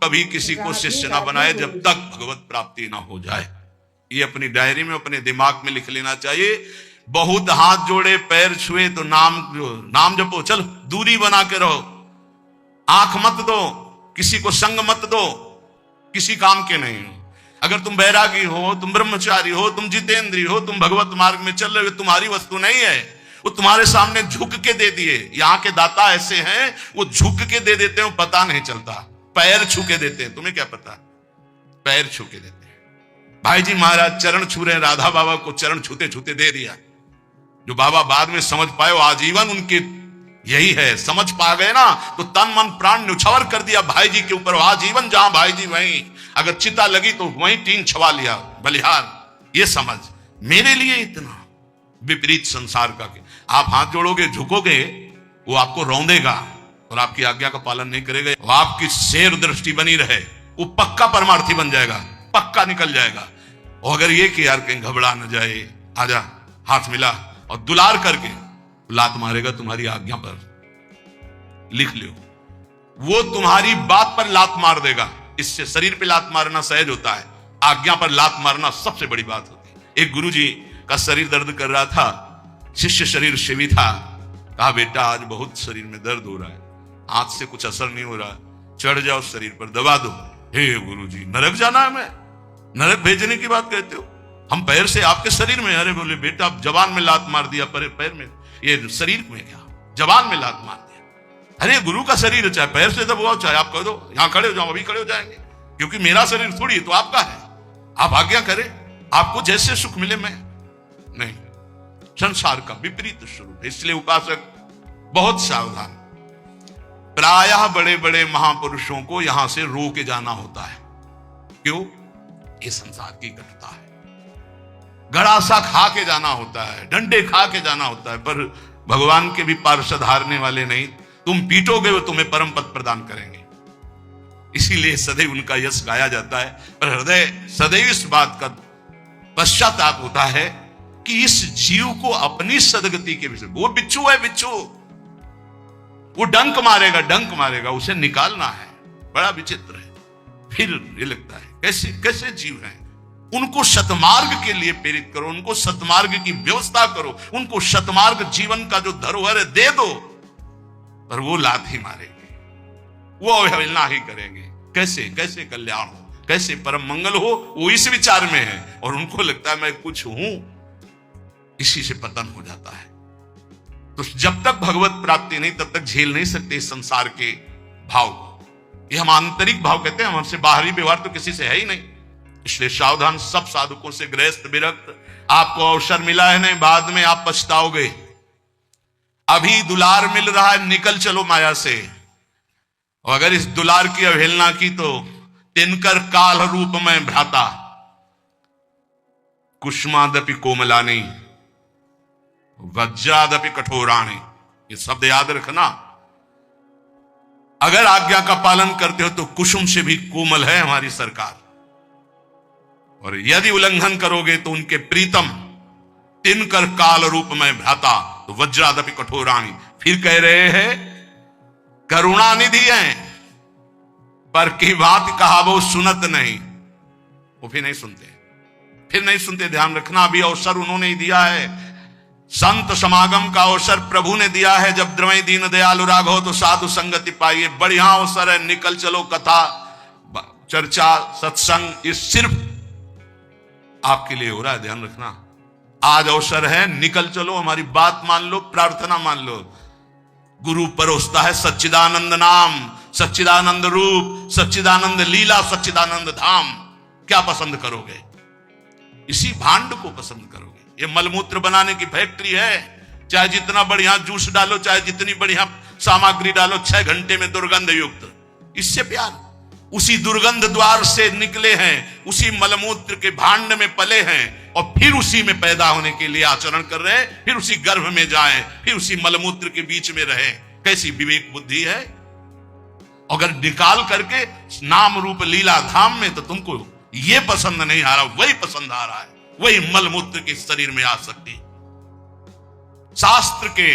कभी किसी को शिष्य ना बनाए जब तक भगवत प्राप्ति ना हो जाए। ये अपनी डायरी में अपने दिमाग में लिख लेना चाहिए। बहुत हाथ जोड़े पैर छुए तो नाम जपो, चलो दूरी बना के रहो, आंख मत दो, किसी को संग मत दो, किसी काम के नहीं हो। अगर तुम बैरागी हो, तुम ब्रह्मचारी हो, तुम जितेंद्री हो, तुम भगवत मार्ग में चल रहे हो, तुम्हारी वस्तु नहीं है, वो तुम्हारे सामने झुक के दे दिए। यहाँ के दाता ऐसे हैं, वो झुक के दे देते हैं, पता नहीं चलता, पैर छू के देते हैं। तुम्हें क्या पता, पैर छू के देते हैं। भाई जी महाराज चरण छू रहे हैं, राधा बाबा को चरण छूते छूते दे दिया। जो बाबा बाद में समझ पाए, वो आजीवन उनके यही है, समझ पा गए ना, तो तन मन प्राण न्यौछावर कर दिया भाई जी के ऊपर। आजीवन जहां भाई जी वहीं, अगर चिता लगी तो वहीं टीन छवा लिया बलिहार। ये समझ मेरे लिए इतना विपरीत संसार का। आप हाथ जोड़ोगे, झुकोगे, वो आपको रौंदेगा और आपकी आज्ञा का पालन नहीं करेगा। वो आपकी शेर दृष्टि बनी रहे, वो पक्का परमार्थी बन जाएगा, पक्का निकल जाएगा। और अगर ये कि यार कहीं घबरा न जाए, आजा, हाथ मिला और दुलार करके लात मारेगा तुम्हारी आज्ञा पर, लिख लो, वो तुम्हारी बात पर लात मार देगा। इससे शरीर पे लात मारना सहज होता है, आज्ञा पर लात मारना सबसे बड़ी बात होती है। एक गुरुजी का शरीर दर्द कर रहा था, शिष्य शरीर शिवी था। कहा बेटा आज बहुत शरीर में दर्द हो रहा है, हाथ से कुछ असर नहीं हो रहा, चढ़ जाओ शरीर पर, दबा दो। हे गुरुजी नरक जाना है, मैं नरक भेजने की बात कहते हो, हम पैर से आपके शरीर में। अरे बोले बेटा आप जबान में लात मार दिया, पैर में, ये शरीर में क्या, जबान में लात मार दिया। अरे गुरु का शरीर है, चाहे पैर से दबाओ, चाहे आप कह दो यहां खड़े हो जाओ, अभी खड़े हो जाएंगे, क्योंकि मेरा शरीर थोड़ी तो आपका है। आप आज्ञा करें, आपको जैसे सुख मिले, मैं नहीं। संसार का विपरीत स्वरूप है, इसलिए उपासक बहुत सावधान। प्रायः बड़े बड़े महापुरुषों को यहां से रो के जाना होता है। क्यों? ये संसार की कटुता है। गड़ासा खा के जाना होता है, डंडे खा के जाना होता है, पर भगवान के भी पार्षद हारने वाले नहीं। तुम पीटोगे वो तुम्हें परम पद प्रदान करेंगे। इसीलिए सदैव उनका यश गाया जाता है, पर हृदय सदैव इस बात का पश्चाताप होता है कि इस जीव को अपनी सदगति के विषय, वो बिच्छू है, बिच्छू, वो डंक मारेगा, उसे निकालना है। बड़ा विचित्र है। फिर ये लगता है कैसे कैसे जीव हैं, उनको सतमार्ग के लिए प्रेरित करो, उनको सतमार्ग की व्यवस्था करो, उनको सतमार्ग जीवन का जो धरोहर है दे दो, पर वो लात ही मारेंगे, वो अवहेलना ही करेंगे। कैसे कैसे कल्याण हो, कैसे परम मंगल हो, वो इस विचार में है, और उनको लगता है मैं कुछ हूं, इसी से पतन हो जाता है। तो जब तक भगवत प्राप्ति नहीं, तब तक झेल नहीं सकते इस संसार के भाव को। ये हम आंतरिक भाव कहते हैं, हमसे बाहरी व्यवहार तो किसी से है ही नहीं। इसलिए सावधान सब साधुकों से, गृहस्थ विरक्त। आपको अवसर मिला है नहीं, बाद में आप पछताओगे। अभी दुलार मिल रहा है, निकल चलो माया से। और अगर इस दुलार की अवहेलना की तो तिनकर काल रूप में भ्राता, कुष्मादपि कोमलानी, वज्रादपि कठोराणी। ये शब्द याद रखना। अगर आज्ञा का पालन करते हो तो कुसुम से भी कोमल है हमारी सरकार, और यदि उल्लंघन करोगे तो उनके प्रीतम तिनकर काल रूप में भ्राता, तो वज्रादपि कठोराणी। फिर कह रहे हैं करुणा निधि है, पर की बात कहा वो सुनत नहीं। वो फिर नहीं सुनते, ध्यान रखना। अभी अवसर उन्होंने ही दिया है, संत समागम का अवसर प्रभु ने दिया है। जब द्रवई दीन दयालु राघव तो साधु संगति पाइए, बढ़िया अवसर है, निकल चलो। कथा, चर्चा, सत्संग, ये सिर्फ आपके लिए हो रहा है, ध्यान रखना। आज अवसर है, निकल चलो, हमारी बात मान लो, प्रार्थना मान लो। गुरु परोसता है सच्चिदानंद नाम, सच्चिदानंद रूप, सच्चिदानंद लीला, सच्चिदानंद धाम। क्या पसंद करोगे? इसी भांड को पसंद करोगे। ये मलमूत्र बनाने की फैक्ट्री है, चाहे जितना बढ़िया जूस डालो, चाहे जितनी बढ़िया सामग्री डालो, 6 घंटे में दुर्गंध युक्त। इससे प्यार, उसी दुर्गंध द्वार से निकले हैं, उसी मलमूत्र के भांड में पले हैं, और फिर उसी में पैदा होने के लिए आचरण कर रहे हैं, फिर उसी गर्भ में जाएं, फिर उसी मलमूत्र के बीच में रहें। कैसी विवेक बुद्धि है। अगर निकाल करके नाम रूप लीला धाम में, तो तुमको ये पसंद नहीं आ रहा, वही पसंद आ रहा है, वही मलमूत्र के शरीर में आ सकती। शास्त्र के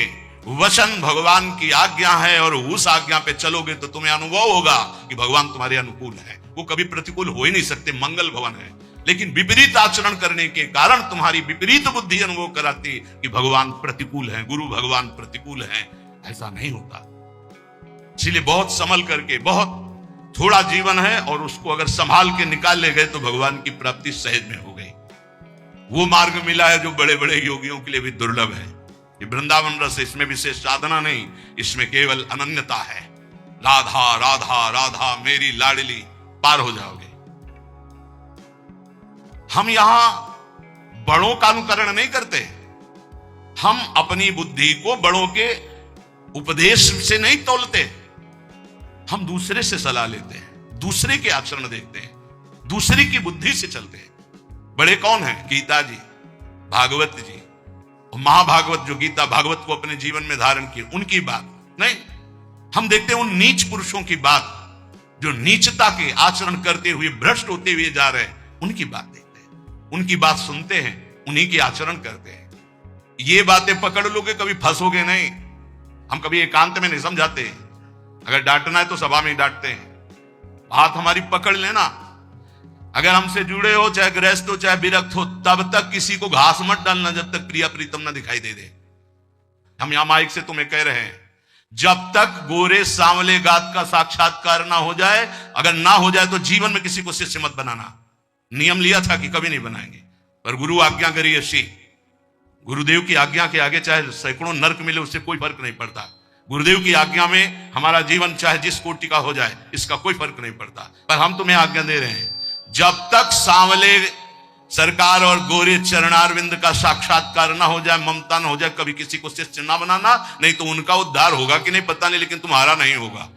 वचन भगवान की आज्ञा है और उस आज्ञा पे चलोगे तो तुम्हें अनुभव होगा कि भगवान तुम्हारे अनुकूल है। वो कभी प्रतिकूल हो ही नहीं सकते, मंगल भवन है। लेकिन विपरीत आचरण करने के कारण तुम्हारी विपरीत बुद्धि अनुभव कराती कि भगवान प्रतिकूल है, गुरु भगवान प्रतिकूल है। ऐसा नहीं होता। इसलिए बहुत संभल करके, बहुत थोड़ा जीवन है और उसको अगर संभाल के निकाल ले गए तो भगवान की प्राप्ति सहज में हो गई। वो मार्ग मिला है जो बड़े बड़े योगियों के लिए भी दुर्लभ है। ये वृंदावन रस, इसमें विशेष साधना नहीं, इसमें केवल अनन्यता है। राधा राधा राधा मेरी लाडली, पार हो जाओगे। हम यहां बड़ों का अनुकरण नहीं करते, हम अपनी बुद्धि को बड़ों के उपदेश से नहीं तौलते। हम दूसरे से सलाह लेते हैं, दूसरे के आचरण देखते हैं, दूसरे की बुद्धि से चलते हैं। बड़े कौन हैं? गीता जी, भागवत जी, महाभागवत जो गीता भागवत को अपने जीवन में धारण की, उनकी बात नहीं। हम देखते हैं उन नीच पुरुषों की बात जो नीचता के आचरण करते हुए भ्रष्ट होते हुए जा रहे हैं, उनकी बात देखते हैं, उनकी बात सुनते हैं, उन्हीं के आचरण करते हैं। ये बातें पकड़ लोगे कभी फंसोगे नहीं। हम कभी एकांत में नहीं समझाते, अगर डांटना है तो सभा में ही डांटते हैं। बात हमारी पकड़ लेना। अगर हमसे जुड़े हो, चाहे गृहस्थ हो चाहे विरक्त हो, तब तक किसी को घास मत डालना जब तक प्रिया प्रीतम ना दिखाई दे दे। हम यहां माइक से तुम्हें कह रहे हैं, जब तक गोरे सांवले गात का साक्षात्कार ना हो जाए, अगर ना हो जाए तो जीवन में किसी को शिष्य मत बनाना। नियम लिया था कि कभी नहीं बनाएंगे, पर गुरु आज्ञा करी ऐसी। गुरुदेव की आज्ञा के आगे चाहे सैकड़ों नरक मिले, उससे कोई फर्क नहीं पड़ता। गुरुदेव की आज्ञा में हमारा जीवन चाहे जिस कोटि का हो जाए, इसका कोई फर्क नहीं पड़ता। पर हम तुम्हें आज्ञा दे रहे हैं, जब तक सांवले सरकार और गोरे चरणारविंद का साक्षात्कार ना हो जाए, ममता ना हो जाए, कभी किसी को शिष्य ना बनाना। नहीं तो उनका उद्धार होगा कि नहीं पता नहीं, लेकिन तुम्हारा नहीं होगा।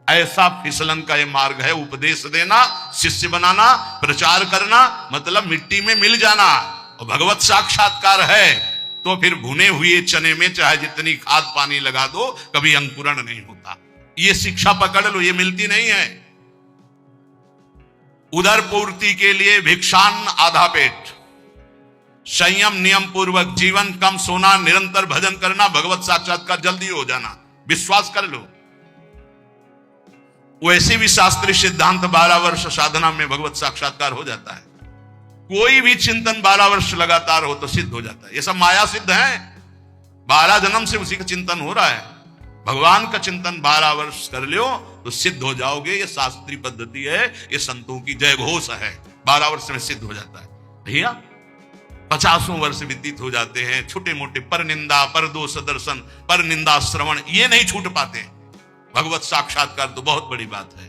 ऐसा फिसलन का ये मार्ग है। उपदेश देना, शिष्य बनाना, प्रचार करना, मतलब मिट्टी में मिल जाना। और भगवत साक्षात्कार है तो फिर भुने हुए चने में चाहे जितनी खाद पानी लगा दो, कभी अंकुरण नहीं होता। ये शिक्षा पकड़ लो, ये मिलती नहीं है। उदर पूर्ति के लिए भिक्षान आधा पेट, संयम नियम पूर्वक जीवन, कम सोना, निरंतर भजन करना, भगवत साक्षात्कार जल्दी हो जाना। विश्वास कर लो। वैसे भी शास्त्रीय सिद्धांत 12 वर्ष साधना में भगवत साक्षात्कार हो जाता है। कोई भी चिंतन 12 वर्ष लगातार हो तो सिद्ध हो जाता है। ये सब माया सिद्ध है। 12 जन्म से उसी का चिंतन हो रहा है। भगवान का चिंतन 12 वर्ष कर लो तो सिद्ध हो जाओगे। ये शास्त्रीय पद्धति है, ये संतों की जय घोष है। 12 वर्ष में सिद्ध हो जाता है। भैया 50 वर्ष व्यतीत हो जाते हैं, छोटे मोटे पर निंदा, पर दोष दर्शन, पर निंदा श्रवण, ये नहीं छूट पाते। भगवत साक्षात्कार तो बहुत बड़ी बात है।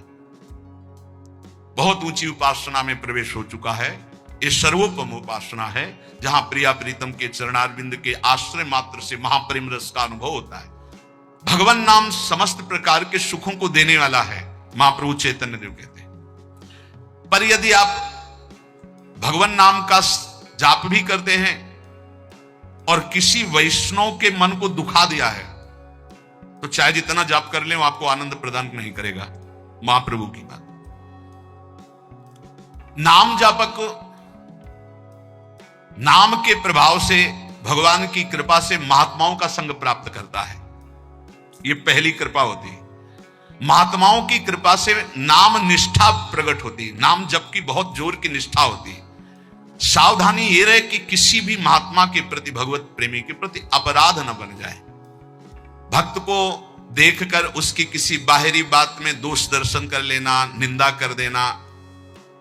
बहुत ऊंची उपासना में प्रवेश हो चुका है। ये सर्वोपम उपासना है, जहां प्रिया प्रीतम के चरणारविंद के आश्रय मात्र से महाप्रेम रस का अनुभव होता है। भगवान नाम समस्त प्रकार के सुखों को देने वाला है, महाप्रभु चैतन्य देव कहते हैं। पर यदि आप भगवान नाम का जाप भी करते हैं और किसी वैष्णव के मन को दुखा दिया है, तो चाहे जितना जाप कर ले, वो आपको आनंद प्रदान नहीं करेगा। महाप्रभु की बात। नाम जापक नाम के प्रभाव से, भगवान की कृपा से महात्माओं का संग प्राप्त करता है। यह पहली कृपा होती है। महात्माओं की कृपा से नाम निष्ठा प्रकट होती है। नाम जप की बहुत जोर की निष्ठा होती है। सावधानी यह रहे कि किसी भी महात्मा के प्रति, भगवत प्रेमी के प्रति अपराध न बन जाए। भक्त को देखकर उसकी किसी बाहरी बात में दोष दर्शन कर लेना, निंदा कर देना,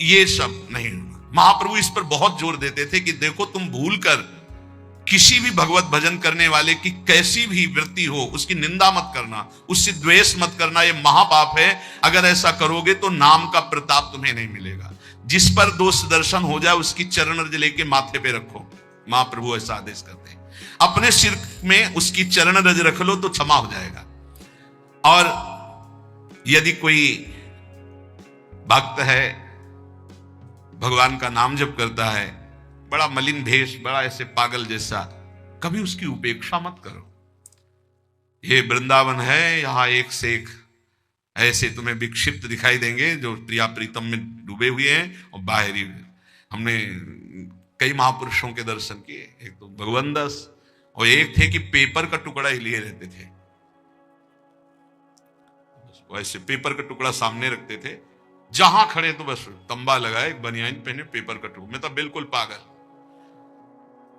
ये सब नहीं होगा। महाप्रभु इस पर बहुत जोर देते थे कि देखो, तुम भूल कर किसी भी भगवत भजन करने वाले की कैसी भी वृत्ति हो, उसकी निंदा मत करना, उससे द्वेष मत करना। यह महापाप है। अगर ऐसा करोगे तो नाम का प्रताप तुम्हें नहीं मिलेगा। जिस पर दोष दर्शन हो जाए, उसकी चरण रज लेके माथे पे रखो। महाप्रभु ऐसा आदेश करते हैं। अपने सिर में उसकी चरण रज रख लो तो क्षमा हो जाएगा। और यदि कोई भक्त है, भगवान का नाम जप करता है, बड़ा मलिन भेष, बड़ा ऐसे पागल जैसा, कभी उसकी उपेक्षा मत करो। ये वृंदावन है, यहां एक से एक ऐसे तुम्हें विक्षिप्त दिखाई देंगे जो प्रिया प्रीतम में डूबे हुए हैं। और बाहरी, हमने कई महापुरुषों के दर्शन किए। एक तो भगवंदस और एक थे कि पेपर का टुकड़ा ही लिए रहते थे, वैसे पेपर का टुकड़ा सामने रखते थे, जहां खड़े तो बस तंबा लगाए, बनियान पहने, पेपर का टुकड़ा। मैं तो बिल्कुल पागल,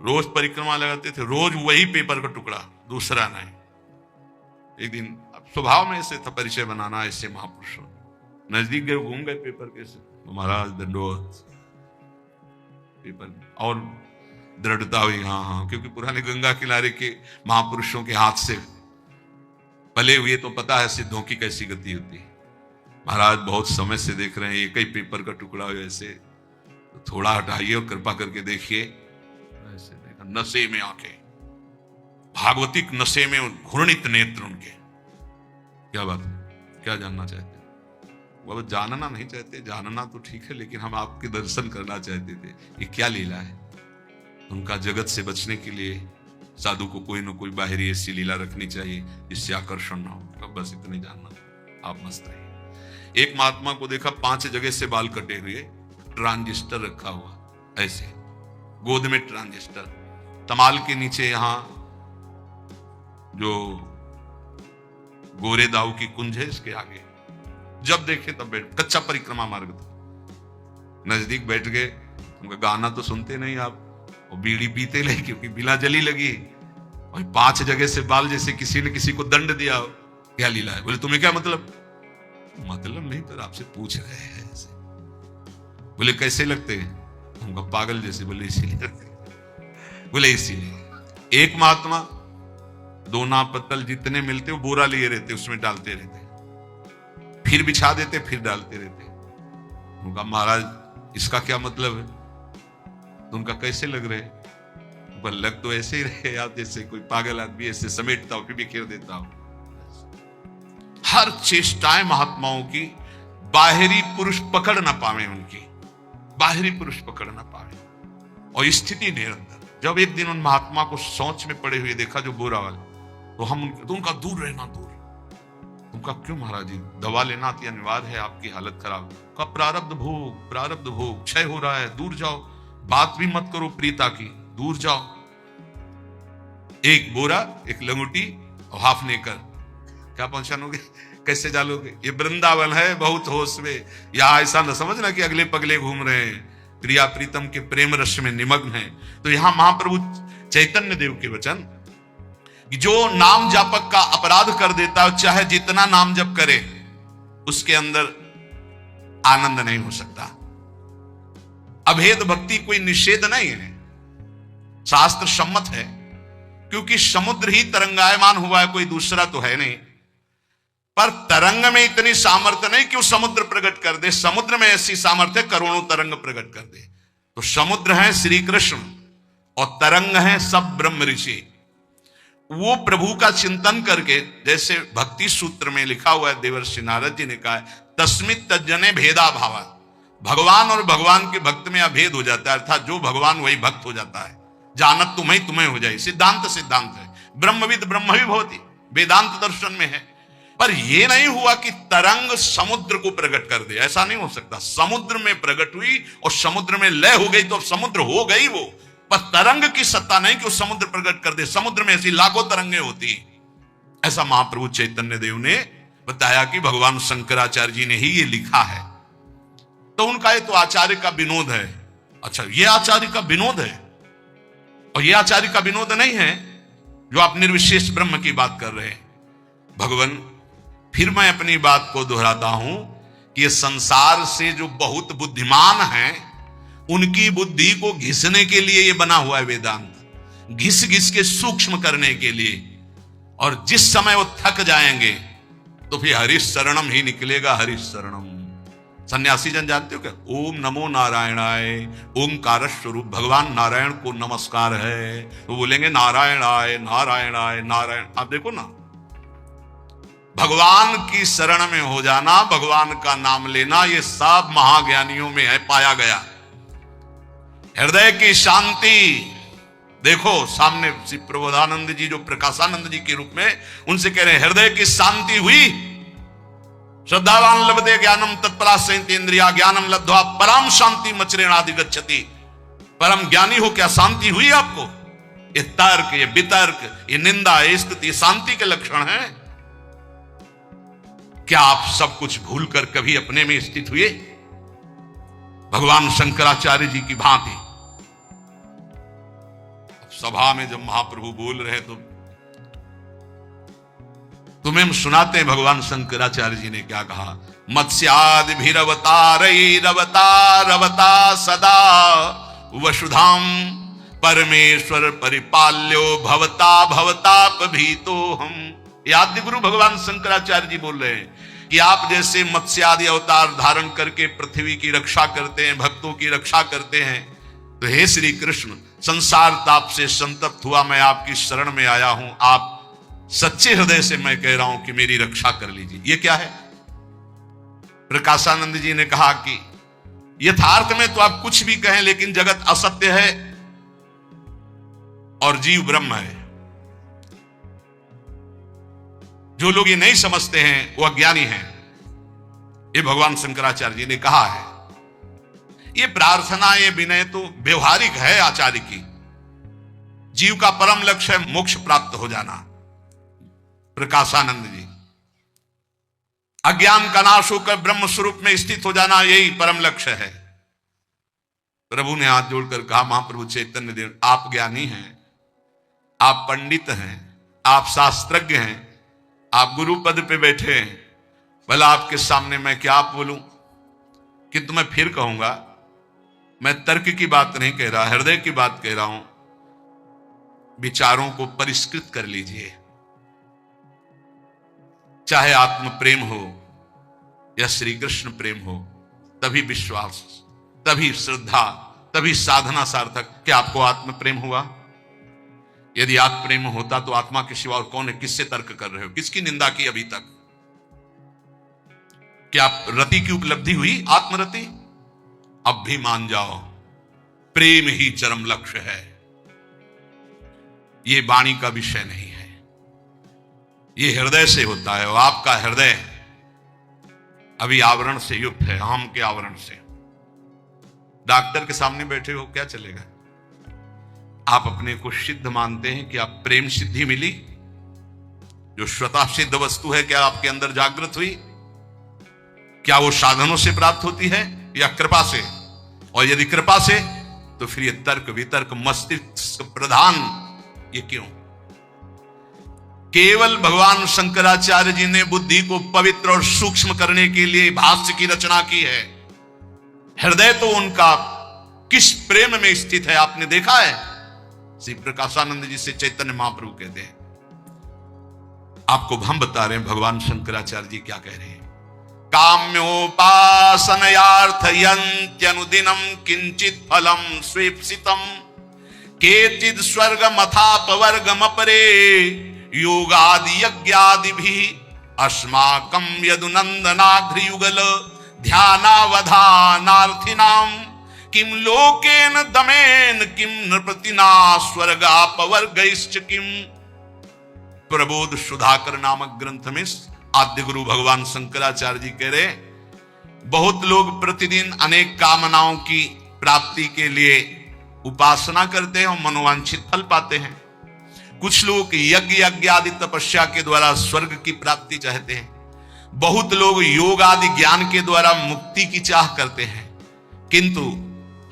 रोज परिक्रमा लगाते थे, रोज वही पेपर का टुकड़ा, दूसरा नहीं। एक दिन स्वभाव में ऐसे था परिचय बनाना, ऐसे महापुरुषों नजदीक गए, घूम गए पेपर के से, महाराज दंडोत पेपर, और दृढ़ता हुई, हाँ हाँ, क्योंकि पुराने गंगा किनारे के महापुरुषों के हाथ से पले हुए तो पता है सिद्धों की कैसी गति होती है। महाराज बहुत समय से देख रहे हैं, एक ही पेपर का टुकड़ा हो ऐसे, तो थोड़ा हटाइए और कृपा करके देखिए। ऐसे देखा, नशे में आंखें, भागवतिक नशे में घूर्णित नेत्र उनके। क्या बात, क्या जानना चाहते? वो जानना नहीं चाहते, जानना तो ठीक है, लेकिन हम आपके दर्शन करना चाहते थे, ये क्या लीला है। उनका जगत से बचने के लिए साधु को कोई ना कोई बाहरी ऐसी लीला रखनी चाहिए जिससे आकर्षण ना हो। तो बस इतने जानना, आप मस्त रहिए। एक महात्मा को देखा 5 जगह से बाल कटे हुए, ट्रांजिस्टर रखा हुआ ऐसे, गोद में ट्रांजिस्टर, तमाल के नीचे यहां जो गोरे दाऊ की कुंज है इसके आगे, जब देखे तब बैठ, कच्चा परिक्रमा मार्ग था, नजदीक बैठ गए। उनका गाना तो सुनते नहीं आप, और बीड़ी पीते नहीं क्योंकि बिना जली लगी, और 5 जगह से बाल, जैसे किसी ने किसी को दंड दिया हो। क्या लीला है? बोले तुम्हें क्या मतलब? मतलब नहीं, पर आपसे पूछ रहे हैं ऐसे। बोले कैसे लगते हैं? उनका पागल जैसे। बोले इसीलिए लगते। बोले इसीलिए। एक महात्मा 2 नाव पत्तल जितने मिलते वो बोरा लिए रहते, उसमें डालते रहते, फिर बिछा देते, फिर डालते रहते। उनका महाराज इसका क्या मतलब है? तो उनका कैसे लग रहे? लग तो ऐसे ही रहे आप जैसे कोई पागल आदमी ऐसे समेटता हो फिर बिखेर देता हो। हर चेष्टाएं महात्माओं की बाहरी पुरुष पकड़ ना पावे, उनकी बाहरी पुरुष पकड़ ना पावे, और स्थिति निरंतर। जब एक दिन उन महात्मा को सोच में पड़े हुए देखा जो बुरा वाला, तो हम तो उनका दूर रहना, दूर। उनका क्यों महाराज जी? दवा लेना अति अनिवार्य है, आपकी हालत खराब। का प्रारब्ध भोग क्षय हो रहा है, दूर जाओ, बात भी मत करो प्रीता की, दूर जाओ। एक बोरा, एक लंगोटी और हाफने कर क्या पहचानोगे? कैसे जालोगे? ये वृंदावन है, बहुत होश में। या ऐसा न समझना कि अगले पगले घूम रहे हैं, प्रिया प्रीतम के प्रेम रस में निमग्न है। तो यहां महाप्रभु चैतन्य देव के वचन, जो नाम जापक का अपराध कर देता है, चाहे जितना नाम जप करे, उसके अंदर आनंद नहीं हो सकता। अभेद भक्ति कोई निषेध नहीं है, शास्त्र सम्मत है, क्योंकि समुद्र ही तरंगायमान हुआ है, कोई दूसरा तो है नहीं। पर तरंग में इतनी सामर्थ्य नहीं कि वो समुद्र प्रकट कर दे, समुद्र में ऐसी सामर्थ्य करोड़ों तरंग प्रकट कर दे। तो समुद्र है श्री कृष्ण और तरंग है सब ब्रह्म ऋषि। वो प्रभु का चिंतन करके, जैसे भक्ति सूत्र में लिखा हुआ है, देवर्षि नारद जी ने कहा है, तस्मित तज्जने भेदा भावा, भगवान और भगवान के भक्त में अभेद हो जाता है, अर्थात जो भगवान वही भक्त हो जाता है। जानत तुम्हें हो जाए, सिद्धांत है। ब्रह्मविद ब्रह्म भी भवति, वेदांत दर्शन में है। पर यह नहीं हुआ कि तरंग समुद्र को प्रकट कर दे, ऐसा नहीं हो सकता। समुद्र में प्रकट हुई और समुद्र में लय हो गई तो अब समुद्र हो गई वो, पर तरंग की सत्ता नहीं कि वो समुद्र प्रकट कर दे। समुद्र में ऐसी लाखों तरंगे होती। ऐसा महाप्रभु चैतन्य देव ने बताया कि भगवान शंकराचार्य जी ने ही ये लिखा है। तो उनका ये तो आचार्य का विनोद है। अच्छा, ये आचार्य का विनोद है, और ये आचार्य का विनोद नहीं है जो आप निर्विशेष ब्रह्म की बात कर रहे हैं। भगवान, फिर मैं अपनी बात को दोहराता हूं कि ये संसार से जो बहुत बुद्धिमान हैं, उनकी बुद्धि को घिसने के लिए ये बना हुआ है वेदांत, घिस घिस के सूक्ष्म करने के लिए। और जिस समय वो थक जाएंगे तो फिर हरिश शरणम ही निकलेगा, हरिश शरणम। सन्यासी जन जानते हो क्या? ओम नमो नारायणाय, ओंकार स्वरूप भगवान नारायण को नमस्कार है, तो बोलेंगे नारायण आए नारायण आए नारायण। आप देखो ना, भगवान की शरण में हो जाना, भगवान का नाम लेना, ये सब महाज्ञानियों में है, पाया गया। हृदय की शांति देखो, सामने श्री प्रबोधानंद जी जो प्रकाशानंद जी के रूप में, उनसे कह रहे हैं हृदय की शांति हुई। श्रद्धावान लभते ज्ञानम तत्परा संयतेन्द्रिया ज्ञानम लब्ध्वा परम शांति मचरेणाधिगच्छति। परम ज्ञानी हो क्या शांति हुई आपको? ये तर्क, ये वितर्क, ये निंदा, ये स्तुति, ये शांति के लक्षण है? क्या आप सब कुछ भूलकर कभी अपने में स्थित हुए भगवान शंकराचार्य जी की भांति? सभा में जब महाप्रभु बोल रहे तो तुम्हें हम सुनाते हैं भगवान शंकराचार्य जी ने क्या कहा। मत्स्यादि भीरवतारैरवतारवता सदा वसुधाम परमेश्वर परिपाल्यो भवता भवताप भीतो हम। ये आद्य गुरु भगवान शंकराचार्य जी बोल रहे हैं कि आप जैसे मत्स्यादि अवतार धारण करके पृथ्वी की रक्षा करते हैं, भक्तों की रक्षा करते हैं, तो हे श्री कृष्ण, संसार ताप से संतप्त हुआ मैं आपकी शरण में आया हूं। आप सच्चे हृदय से मैं कह रहा हूं कि मेरी रक्षा कर लीजिए। ये क्या है? प्रकाशानंद जी ने कहा कि यथार्थ में तो आप कुछ भी कहें, लेकिन जगत असत्य है और जीव ब्रह्म है। जो लोग ये नहीं समझते हैं वो अज्ञानी हैं। ये भगवान शंकराचार्य जी ने कहा है। ये प्रार्थना, ये विनय तो व्यवहारिक है आचार्य की। जीव का परम लक्ष्य है मोक्ष प्राप्त हो जाना। प्रकाशानंद जी, अज्ञान का नाश होकर ब्रह्म स्वरूप में स्थित हो जाना, यही परम लक्ष्य है। प्रभु ने हाथ जोड़कर कहा, महाप्रभु चैतन्य देव, आप ज्ञानी हैं, आप पंडित हैं, आप शास्त्रज्ञ हैं, आप गुरु पद पे बैठे हैं, भला आपके सामने मैं क्या बोलूं? किंतु मैं फिर कहूंगा, मैं तर्क की बात नहीं कह रहा, हृदय की बात कह रहा हूं। विचारों को परिष्कृत कर लीजिए। चाहे आत्म प्रेम हो या श्री कृष्ण प्रेम हो, तभी विश्वास, तभी श्रद्धा, तभी साधना सार्थक। क्या आपको आत्म प्रेम हुआ? यदि आत्म प्रेम होता तो आत्मा के सिवा और कौन है? किससे तर्क कर रहे हो? किसकी निंदा की अभी तक? क्या रति की उपलब्धि हुई? आत्मरति? अब भी मान जाओ, प्रेम ही चरम लक्ष्य है। यह वाणी का विषय नहीं है, यह हृदय से होता है। और आपका हृदय अभी आवरण से युक्त है, हम के आवरण से। डॉक्टर के सामने बैठे हो, क्या चलेगा? आप अपने को सिद्ध मानते हैं कि आप प्रेम सिद्धि मिली, जो स्वतः सिद्ध वस्तु है, क्या आपके अंदर जागृत हुई? क्या वो साधनों से प्राप्त होती है या कृपा से? और यदि कृपा से, तो फिर ये तर्क वितर्क मस्तिष्क प्रधान ये क्यों? केवल भगवान शंकराचार्य जी ने बुद्धि को पवित्र और सूक्ष्म करने के लिए भाष्य की रचना की है। हृदय तो उनका किस प्रेम में स्थित है आपने देखा है? श्री प्रकाशानंद जी से चैतन्य महाप्रभु कहते हैं, आपको हम बता रहे हैं भगवान शंकराचार्य जी क्या कह रहे हैं। काम्योपासनयार्थयन्त्यनुदिनं किंचित फलम स्वेप्सितम केचिद स्वर्गमथापवर्गमपरे योगादि यज्ञादिभिः अस्माकं यदुनंदनाघ्रियुगल ध्यानावधानार्थिनां किम लोकेन दमेन किम नृपतिना स्वर्गापवर्गैश्च किम। प्रबोध सुधाकर नामक ग्रंथ में आद्य गुरु भगवान शंकराचार्य जी कह रहे, बहुत लोग प्रतिदिन अनेक कामनाओं की प्राप्ति के लिए उपासना करते हैं और मनोवांछित फल पाते हैं। कुछ लोग यज्ञ आदि तपस्या के द्वारा स्वर्ग की प्राप्ति चाहते हैं। बहुत लोग योग आदि ज्ञान के द्वारा मुक्ति की चाह करते हैं। किंतु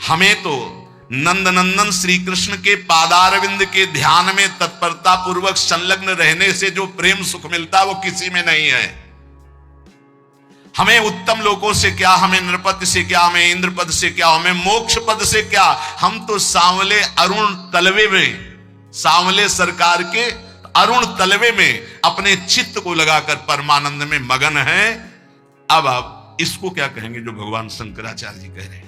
हमें तो नंदनंदन श्री कृष्ण के पादारविंद के ध्यान में तत्परता पूर्वक संलग्न रहने से जो प्रेम सुख मिलता है वो किसी में नहीं है। हमें उत्तम लोकों से क्या, हमें नृपति से क्या, हमें इंद्र पद से क्या, हमें मोक्ष पद से क्या। हम तो सांवले अरुण तलवे में, सांवले सरकार के अरुण तलवे में अपने चित्त को लगाकर परमानंद में मगन हैं। अब आप इसको क्या कहेंगे जो भगवान शंकराचार्य जी कह रहे हैं?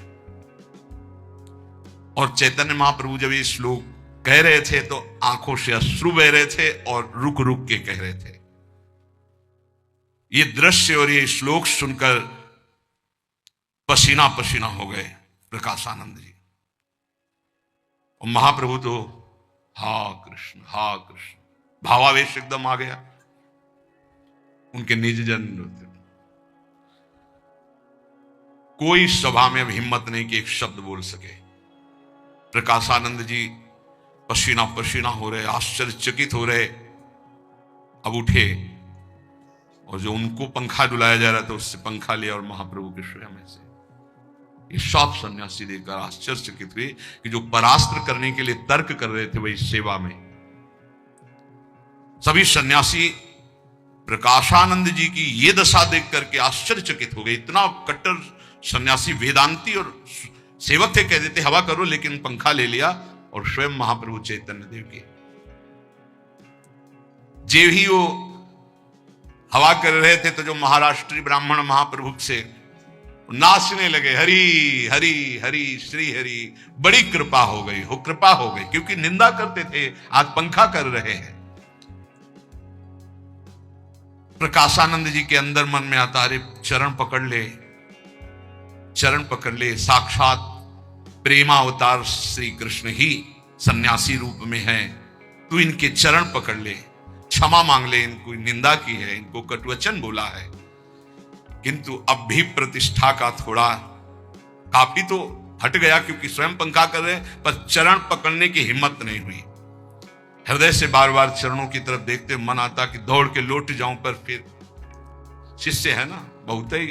और चैतन्य महाप्रभु जब ये श्लोक कह रहे थे तो आंखों से अश्रु बह रहे थे और रुक रुक के कह रहे थे। ये दृश्य और ये श्लोक सुनकर पसीना पसीना हो गए प्रकाशानंद जी। और महाप्रभु तो हा कृष्ण भावावेश एकदम आ गया। उनके निज जन कोई सभा में अब हिम्मत नहीं कि एक शब्द बोल सके। प्रकाशानंद जी पसीना पसीना हो रहे, आश्चर्यचकित हो रहे। अब उठे और जो उनको पंखा डुलाया जा रहा था उससे पंखा लिया और महाप्रभु के स्वयं में से ये सब सन्यासी देखकर आश्चर्यचकित हुए कि जो परास्त्र करने के लिए तर्क कर रहे थे वही सेवा में। सभी सन्यासी प्रकाशानंद जी की ये दशा देख करके आश्चर्यचकित हो गए। इतना कट्टर सन्यासी, वेदांती और सेवक थे, कह देते हवा करो, लेकिन पंखा ले लिया और स्वयं महाप्रभु चैतन्य देव के जे ही वो हवा कर रहे थे तो जो महाराष्ट्री ब्राह्मण महाप्रभु से नाचने लगे, हरि हरि हरि श्री हरि, बड़ी कृपा हो गई, हो कृपा हो गई, क्योंकि निंदा करते थे, आज पंखा कर रहे हैं। प्रकाशानंद जी के अंदर मन में आता, अरे चरण पकड़ ले, चरण पकड़ ले, साक्षात प्रेमावतार श्री कृष्ण ही सन्यासी रूप में है, तू इनके चरण पकड़ ले, क्षमा मांग ले, इनको निंदा की है, इनको कटुवचन बोला है। किंतु अब भी प्रतिष्ठा का थोड़ा काफी तो हट गया, क्योंकि स्वयं पंखा कर रहे, पर चरण पकड़ने की हिम्मत नहीं हुई। हृदय से बार बार चरणों की तरफ देखते मन आता कि दौड़ के लौट जाऊं, पर फिर शिष्य है ना, बहुत ही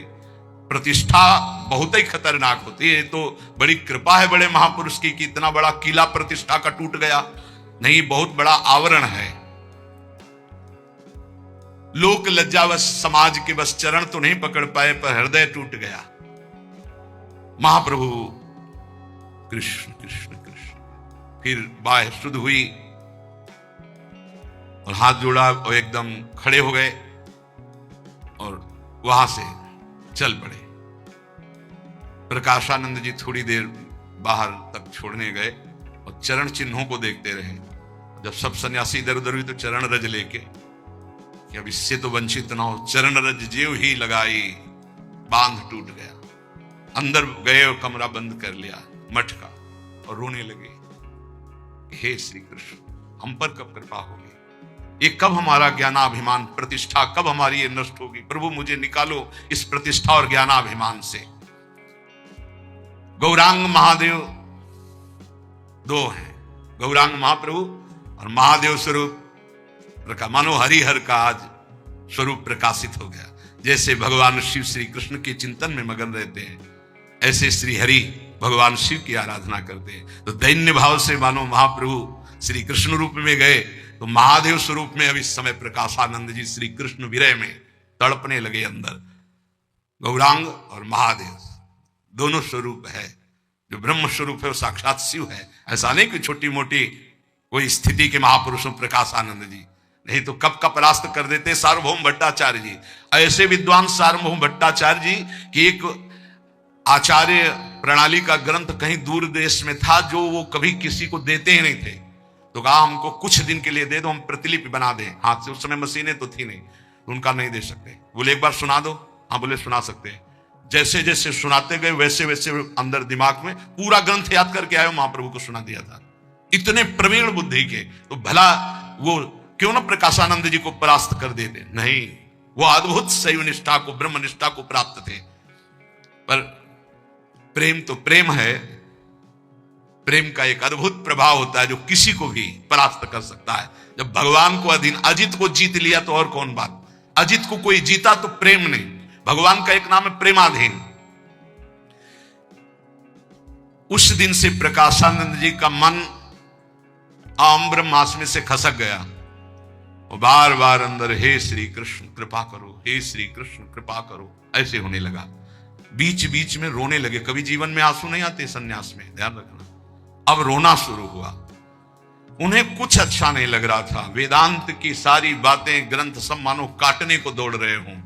प्रतिष्ठा बहुत ही खतरनाक होती है। तो बड़ी कृपा है बड़े महापुरुष की कि इतना बड़ा किला प्रतिष्ठा का टूट गया नहीं, बहुत बड़ा आवरण है। लोक लज्जावश समाज के बस चरण तो नहीं पकड़ पाए, पर हृदय टूट गया। महाप्रभु कृष्ण कृष्ण कृष्ण, फिर बाह शुद्ध हुई और हाथ जोड़ा और एकदम खड़े हो गए और वहां से चल पड़े। प्रकाशानंद जी थोड़ी देर बाहर तक छोड़ने गए और चरण चिन्हों को देखते रहे। जब सब सन्यासी इधर उधर हुई तो चरण रज लेके कि अब इससे तो वंचित ना हो, चरण रज जेव ही लगाई, बांध टूट गया। अंदर गए और कमरा बंद कर लिया मठ का और रोने लगे, हे श्री कृष्ण हम पर कब कृपा होगी, ये कब हमारा ज्ञानाभिमान प्रतिष्ठा कब हमारी ये नष्ट होगी, प्रभु मुझे निकालो इस प्रतिष्ठा और ज्ञानाभिमान से। गौरांग महादेव दो हैं, गौरांग महाप्रभु और महादेव स्वरूप मानो हरिहर का आज स्वरूप प्रकाशित हो गया। जैसे भगवान शिव श्री कृष्ण के चिंतन में मगन रहते हैं, ऐसे श्री हरि भगवान शिव की आराधना करते हैं। तो दैन्य भाव से मानो महाप्रभु श्री कृष्ण रूप में गए, तो महादेव स्वरूप में अब इस समय प्रकाशानंद जी श्री कृष्ण विरह में तड़पने लगे अंदर। गौरांग और महादेव दोनों स्वरूप है, जो ब्रह्म स्वरूप है वो साक्षात शिव है। ऐसा नहीं कि छोटी मोटी कोई स्थिति के महापुरुषों प्रकाशानंद जी, नहीं तो कब का परास्त कर देते सार्वभौम भट्टाचार्य जी। ऐसे विद्वान सार्वभौम भट्टाचार्य जी कि एक आचार्य प्रणाली का ग्रंथ कहीं दूर देश में था, जो वो कभी किसी को देते ही नहीं थे। तो कहा हमको कुछ दिन के लिए दे दो, हम प्रतिलिपि बना दें हाथ से। उस समय मशीनें तो थी नहीं, उनका नहीं दे सकते। बोले एक बार सुना दो, हाँ बोले सुना सकते हैं। जैसे जैसे सुनाते गए वैसे वैसे अंदर दिमाग में पूरा ग्रंथ याद करके आए, महाप्रभु को सुना दिया था। इतने प्रवीण बुद्धि के, तो भला वो क्यों ना प्रकाशानंद जी को परास्त कर देते, नहीं, वो अद्भुत शैव निष्ठा को ब्रह्म निष्ठा को प्राप्त थे। पर प्रेम तो प्रेम है, प्रेम का एक अद्भुत प्रभाव होता है जो किसी को भी परास्त कर सकता है। जब भगवान को अधीन, अजित को जीत लिया तो और कौन बात, अजित को कोई जीता तो प्रेम नहीं, भगवान का एक नाम है प्रेमाधीन। उस दिन से प्रकाशानंद जी का मन आम्र मास में से खसक गया और बार बार अंदर हे श्री कृष्ण कृपा करो, हे श्री कृष्ण कृपा करो, ऐसे होने लगा। बीच बीच में रोने लगे। कभी जीवन में आंसू नहीं आते सन्यास में, ध्यान रखना। अब रोना शुरू हुआ। उन्हें कुछ अच्छा नहीं लग रहा था। वेदांत की सारी बातें ग्रंथ सब मानो काटने को दौड़ रहे हों।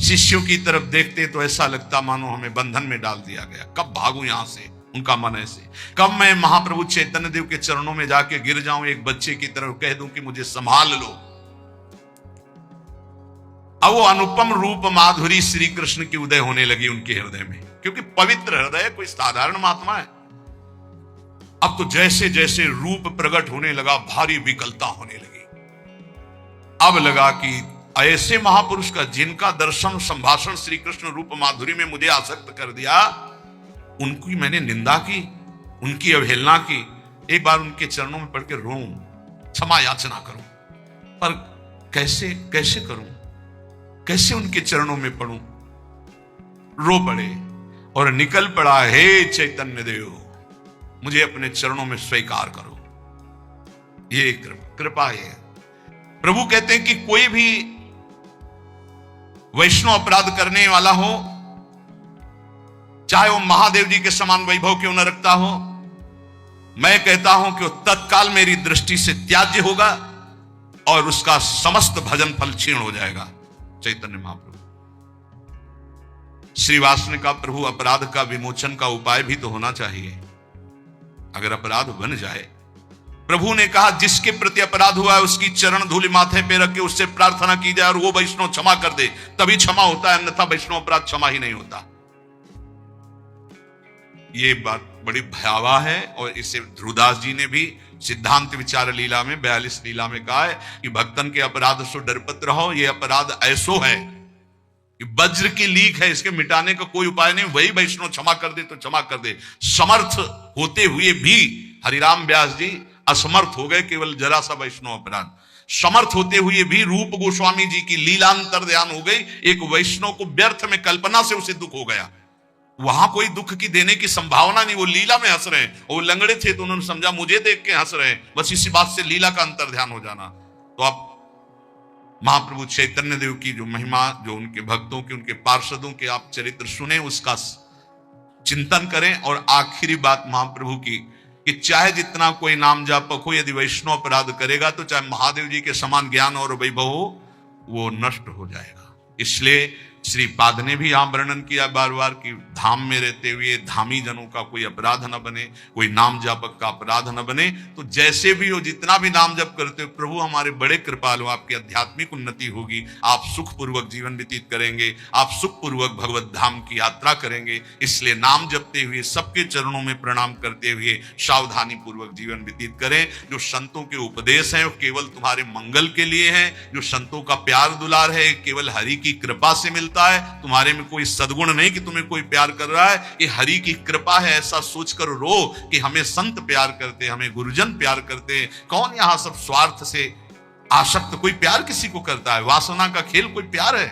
शिष्यों की तरफ देखते तो ऐसा लगता मानो हमें बंधन में डाल दिया गया, कब भागूं यहां से। उनका मन ऐसे, कब मैं महाप्रभु चैतन्य देव के चरणों में जाके गिर जाऊं एक बच्चे की तरफ, कह दूं कि मुझे संभाल लो। अब वो अनुपम रूप माधुरी श्री कृष्ण की उदय होने लगी उनके हृदय में, क्योंकि पवित्र हृदय कोई साधारण महात्मा है। अब तो जैसे जैसे रूप प्रकट होने लगा, भारी विकलता होने लगी। अब लगा कि ऐसे महापुरुष का जिनका दर्शन संभाषण श्री कृष्ण रूप माधुरी में मुझे आसक्त कर दिया, उनकी मैंने निंदा की, उनकी अवहेलना की, एक बार उनके चरणों में पड़ के रोऊं, क्षमा याचना करूं, पर कैसे कैसे करूं, कैसे उनके चरणों में पड़ूं? रो पड़े और निकल पड़ा, हे चैतन्य देव, मुझे अपने चरणों में स्वीकार करो। ये कृपा है। प्रभु कहते हैं कि कोई भी वैष्णव अपराध करने वाला हो, चाहे वो महादेव जी के समान वैभव क्यों न रखता हो, मैं कहता हूं कि वो तत्काल मेरी दृष्टि से त्याज्य होगा और उसका समस्त भजन फल क्षीण हो जाएगा। चैतन्य महाप्रभु श्रीवास ने कहा, प्रभु अपराध का विमोचन का उपाय भी तो होना चाहिए। अगर अपराध बन जाए, प्रभु ने कहा जिसके प्रति अपराध हुआ है उसकी चरण धूलि माथे पे रख के उससे प्रार्थना की जाए और वो वैष्णव क्षमा कर दे, तभी क्षमा होता है, अन्यथा वैष्णव अपराध क्षमा ही नहीं होता। ये बात बड़ी भयावह है और इसे ध्रुवदास जी ने भी सिद्धांत विचार लीला में 42 लीला में कहा है कि भक्तन के अपराध सो डरपत रहो, ये अपराध ऐसो है कि वज्र की लीक है, इसके मिटाने का कोई उपाय नहीं। वही वैष्णव क्षमा कर दे तो क्षमा कर दे। समर्थ होते हुए भी हरिराम व्यास जी असमर्थ हो गए, केवल जरा सा वैष्णव अपराध। समर्थ होते हुए भी रूप गोस्वामी जी की लीलांतर ध्यान हो गई, एक वैष्णव को व्यर्थ में कल्पना से उसे दुख हो गया। वहां कोई दुख की देने की संभावना नहीं, वो लीला में हंस रहे हैं। वो लंगड़े थे तो उन्होंने समझा मुझे देख के हंस रहे हैं, बस इसी बात से लीला का अंतर ध्यान हो जाना। तो आप महाप्रभु चैतन्य देव की जो महिमा, जो उनके भक्तों की, उनके पार्षदों के आप चरित्र सुने, उसका चिंतन करें। और आखिरी बात महाप्रभु की कि चाहे जितना कोई नाम जापक हो, यदि वैष्णव अपराध करेगा तो चाहे महादेव जी के समान ज्ञान और वैभव हो, वो नष्ट हो जाएगा। इसलिए श्रीपाद ने भी यहां वर्णन किया बार बार कि धाम में रहते हुए धामी जनों का कोई अपराध न बने, कोई नाम जापक का अपराध न बने। तो जैसे भी हो, जितना भी नाम जप करते हो, प्रभु हमारे बड़े कृपालु, आपकी आध्यात्मिक उन्नति होगी, आप सुखपूर्वक जीवन व्यतीत करेंगे, आप सुखपूर्वक भगवत धाम की यात्रा करेंगे। इसलिए नाम जपते हुए, सबके चरणों में प्रणाम करते हुए सावधानी पूर्वक जीवन व्यतीत करें। जो संतों के उपदेश हैं वो केवल तुम्हारे मंगल के लिए हैं। जो संतों का प्यार दुलार है केवल हरि की कृपा से मिलता है, तुम्हारे में कोई सद्गुण नहीं कि तुम्हें कोई प्यार कर रहा है, ये हरि की कृपा है। ऐसा सोचकर रो कि हमें संत प्यार करते, हमें गुरुजन प्यार करते। कौन यहां सब स्वार्थ से आसक्त कोई प्यार किसी को करता है? वासना का खेल कोई प्यार है?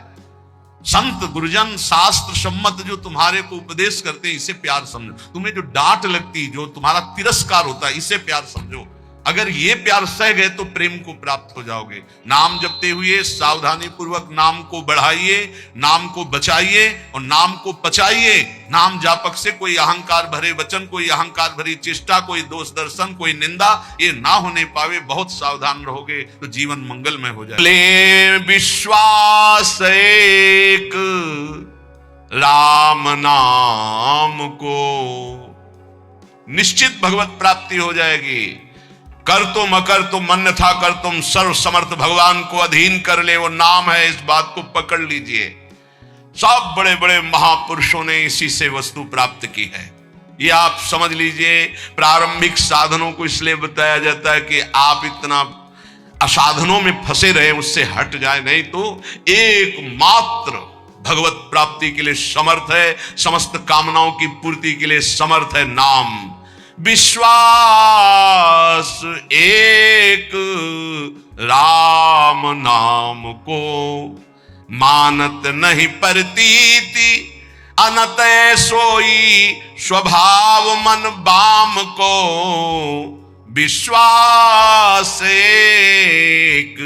संत गुरुजन शास्त्र सम्मत जो तुम्हारे को उपदेश करते, इसे प्यार समझो। तुम्हें जो डांट लगती, जो तुम्हारा तिरस्कार होता है, इसे प्यार समझो। अगर ये प्यार सह गए तो प्रेम को प्राप्त हो जाओगे। नाम जपते हुए सावधानी पूर्वक नाम को बढ़ाइए, नाम को बचाइए और नाम को पचाइए। नाम जापक से कोई अहंकार भरे वचन, कोई अहंकार भरी चेष्टा, कोई दोष दर्शन, कोई निंदा, ये ना होने पावे। बहुत सावधान रहोगे तो जीवन मंगलमय हो जाए। ले विश्वास एक राम नाम को, निश्चित भगवत प्राप्ति हो जाएगी। कर तुम अकर तुम मन था कर तुम, सर्व समर्थ भगवान को अधीन कर ले, वो नाम है। इस बात को पकड़ लीजिए। सब बड़े बड़े महापुरुषों ने इसी से वस्तु प्राप्त की है, ये आप समझ लीजिए। प्रारंभिक साधनों को इसलिए बताया जाता है कि आप इतना असाधनों में फंसे रहे, उससे हट जाए, नहीं तो एकमात्र भगवत प्राप्ति के लिए समर्थ है, समस्त कामनाओं की पूर्ति के लिए समर्थ है नाम। विश्वास एक राम नाम को, मानत नहीं प्रतीति अनत सोई, स्वभाव मन बाम को। विश्वास एक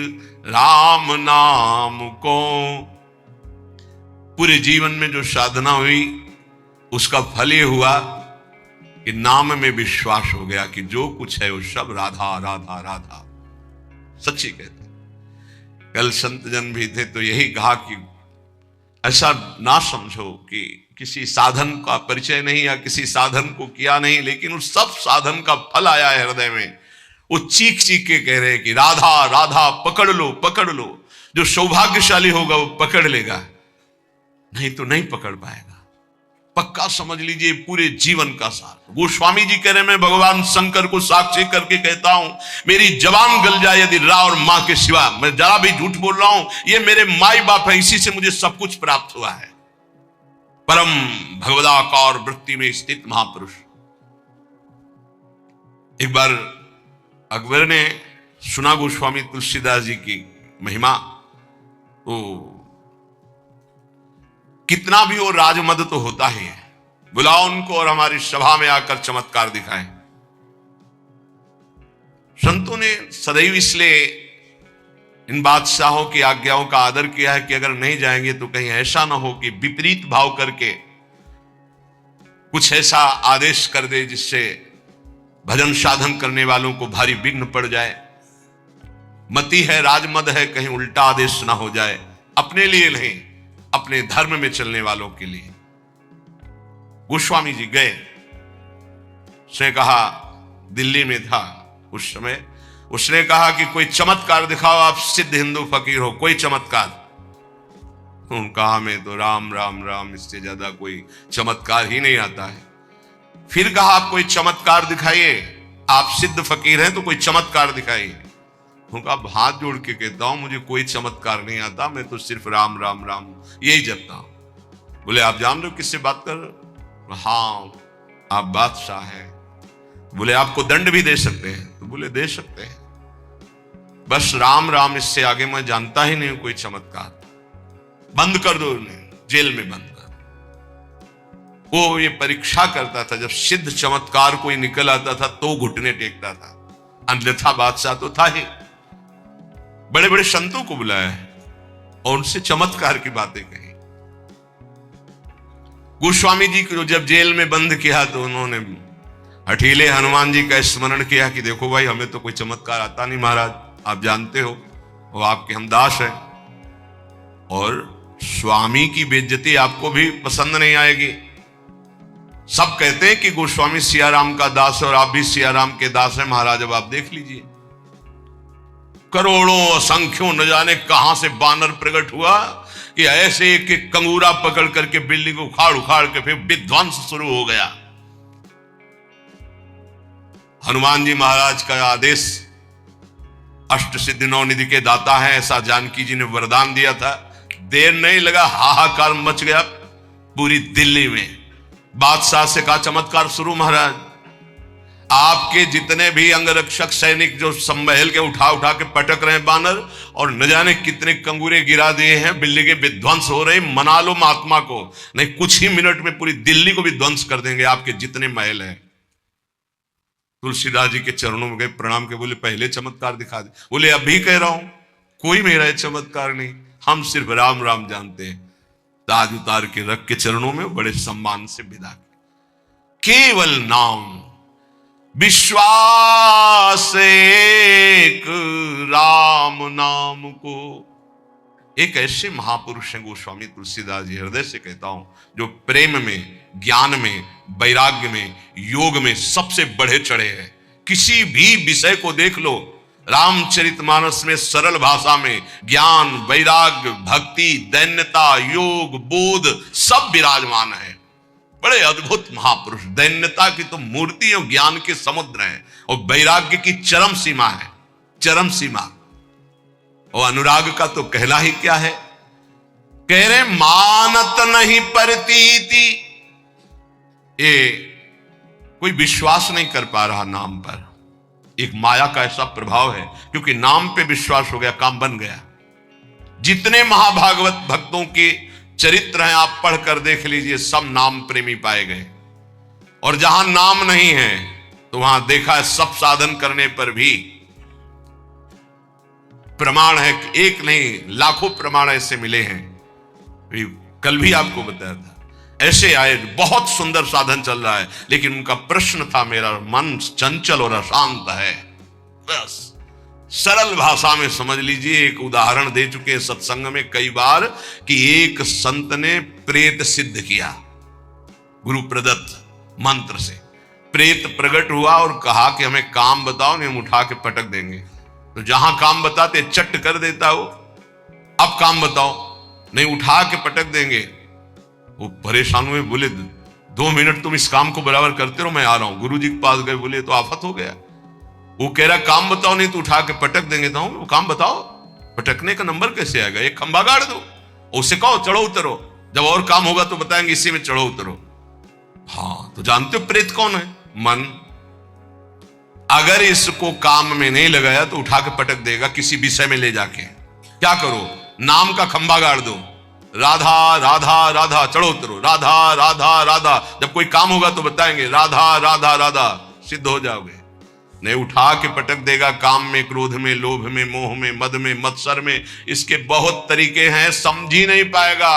राम नाम को। पूरे जीवन में जो साधना हुई उसका फल ये हुआ कि नाम में विश्वास हो गया कि जो कुछ है वो सब राधा राधा राधा। सच्ची कहते। कल संत जन भी थे तो यही कहा कि ऐसा ना समझो कि किसी साधन का परिचय नहीं या किसी साधन को किया नहीं, लेकिन उस सब साधन का फल आया है हृदय में। वो चीख चीख के कह रहे हैं कि राधा राधा पकड़ लो पकड़ लो। जो सौभाग्यशाली होगा वो पकड़ लेगा, नहीं तो नहीं पकड़ पाएगा। पक्का समझ लीजिए पूरे जीवन का सार। गोस्वामी जी कह रहे, मैं भगवान शंकर को साक्षी करके कहता हूं, मेरी जबान गल जाए यदि रा और मां के सिवा, मैं जरा भी झूठ बोल रहा हूं, ये मेरे माई बाप है, इसी से मुझे सब कुछ प्राप्त हुआ है। परम भगवदाकार वृत्ति में स्थित महापुरुष। एक बार अकबर ने सुना गोस्वामी तुलसीदास जी की महिमा, तो कितना भी वो राजमद तो होता ही है, बुलाओ उनको और हमारी सभा में आकर चमत्कार दिखाएं। संतों ने सदैव इसलिए इन बादशाहों की आज्ञाओं का आदर किया है कि अगर नहीं जाएंगे तो कहीं ऐसा ना हो कि विपरीत भाव करके कुछ ऐसा आदेश कर दे जिससे भजन साधन करने वालों को भारी विघ्न पड़ जाए। मति है, राजमद है, कहीं उल्टा आदेश ना हो जाए, अपने लिए नहीं, अपने धर्म में चलने वालों के लिए। गोस्वामी जी गए, उसने कहा, दिल्ली में था उस समय, उसने कहा कि कोई चमत्कार दिखाओ, आप सिद्ध हिंदू फकीर हो, कोई चमत्कार। उन्होंने कहा, हमें तो राम राम राम, इससे ज्यादा कोई चमत्कार ही नहीं आता है। फिर कहा, आप कोई चमत्कार दिखाइए, आप सिद्ध फकीर हैं तो कोई चमत्कार दिखाइए। उनका हाथ जोड़ के कहता हूं, मुझे कोई चमत्कार नहीं आता, मैं तो सिर्फ राम राम राम यही जपता हूं। बोले, आप जान रहे हो किससे बात कर रहे हो? हाँ, आप बादशाह हैं। बोले, आपको दंड भी दे सकते हैं? तो बोले, दे सकते हैं, बस राम राम, इससे आगे मैं जानता ही नहीं हूं कोई चमत्कार। बंद कर दो उन्हें, जेल में बंद कर। वो ये परीक्षा करता था, जब सिद्ध चमत्कार कोई निकल आता था तो घुटने टेकता था, अन्यथा बादशाह तो था ही। बड़े बड़े संतों को बुलाया और उनसे चमत्कार की बातें कही। गोस्वामी जी को जब जेल में बंद किया तो उन्होंने हठीले हनुमान जी का स्मरण किया कि देखो भाई, हमें तो कोई चमत्कार आता नहीं महाराज, आप जानते हो वो आपके हम दास हैं, और स्वामी की बेइज्जती आपको भी पसंद नहीं आएगी। सब कहते हैं कि गोस्वामी सियाराम का दास है और आप भी सियाराम के दास हैं महाराज, अब आप देख लीजिए। करोड़ों असंख्यों न जाने कहां से बानर प्रकट हुआ कि ऐसे एक एक कंगूरा पकड़ करके बिल्डिंग को उखाड़ उखाड़ के फिर विध्वंस शुरू हो गया। हनुमान जी महाराज का आदेश, अष्ट सिद्धि नौ निधि के दाता हैं, ऐसा जानकी जी ने वरदान दिया था। देर नहीं लगा, हाहाकार मच गया पूरी दिल्ली में। बादशाह से कहा, चमत्कार शुरू महाराज, आपके जितने भी अंगरक्षक सैनिक जो संभल के उठा उठा के पटक रहे हैं बानर, और न जाने कितने कंगूरे गिरा दिए हैं, बिल्डिंगें विध्वंस हो रही, मना लो महात्मा को, नहीं कुछ ही मिनट में पूरी दिल्ली को भी ध्वंस कर देंगे, आपके जितने महल हैं। तुलसीदास जी के चरणों में गए, प्रणाम के बोले, पहले चमत्कार दिखा दे। बोले, अभी कह रहा हूं, कोई मेरा चमत्कार नहीं, हम सिर्फ राम राम जानते हैं। ताज उतार के रख के चरणों में बड़े सम्मान से विदा किया। केवल नाम, विश्वास एक राम नाम को। एक ऐसे महापुरुष हैं गोस्वामी तुलसीदास जी, हृदय से कहता हूं, जो प्रेम में, ज्ञान में, वैराग्य में, योग में सबसे बढ़े चढ़े हैं। किसी भी विषय को देख लो, रामचरितमानस में सरल भाषा में ज्ञान, वैराग्य, भक्ति, दैन्यता, योग, बोध सब विराजमान है। बड़े अद्भुत महापुरुष। दैन्यता की तो मूर्ति और ज्ञान के समुद्र है, और वैराग्य की चरम सीमा है, चरम सीमा। और अनुराग का तो कहला ही क्या है। कह रहे, मानत नहीं परतीति, ये कोई विश्वास नहीं कर पा रहा नाम पर। एक माया का ऐसा प्रभाव है, क्योंकि नाम पे विश्वास हो गया, काम बन गया। जितने महाभागवत भक्तों के चरित्र हैं आप पढ़कर देख लीजिए, सब नाम प्रेमी पाए गए। और जहां नाम नहीं है तो वहां देखा है, सब साधन करने पर भी प्रमाण है, एक नहीं लाखों प्रमाण ऐसे मिले हैं। कल भी आपको बताया था, ऐसे आए, बहुत सुंदर साधन चल रहा है, लेकिन उनका प्रश्न था, मेरा मन चंचल और अशांत है। बस सरल भाषा में समझ लीजिए। एक उदाहरण दे चुके हैं सत्संग में कई बार, कि एक संत ने प्रेत सिद्ध किया, गुरु प्रदत्त मंत्र से। प्रेत प्रकट हुआ और कहा कि हमें काम बताओ, नहीं हम उठा के पटक देंगे। तो जहां काम बताते चट कर देता वो, अब काम बताओ, नहीं उठा के पटक देंगे। वो परेशान हुए, बोले 2 मिनट तुम इस काम को बराबर करते रहो, मैं आ रहा हूं। गुरु जी के पास गए, बोले तो आफत हो गया। वो कह रहा काम बताओ, नहीं तो उठा के पटक देंगे। तो वो काम बताओ, पटकने का नंबर कैसे आएगा, एक खंभा गाड़ दो, उससे कहो चढ़ो उतरो, जब और काम होगा तो बताएंगे इसी में चढ़ो उतरो। हाँ, तो जानते हो प्रेत कौन है? मन। अगर इसको काम में नहीं लगाया तो उठा के पटक देगा किसी विषय में ले जाके। क्या करो, नाम का खंभा गाड़ दो, राधा राधा राधा, चढ़ो उतरो, राधा राधा राधा, जब कोई काम होगा तो बताएंगे राधा राधा राधा, सिद्ध हो जाओगे। नहीं, उठा के पटक देगा काम में, क्रोध में, लोभ में, मोह में, मद में, मत्सर में। इसके बहुत तरीके हैं, समझ ही नहीं पाएगा।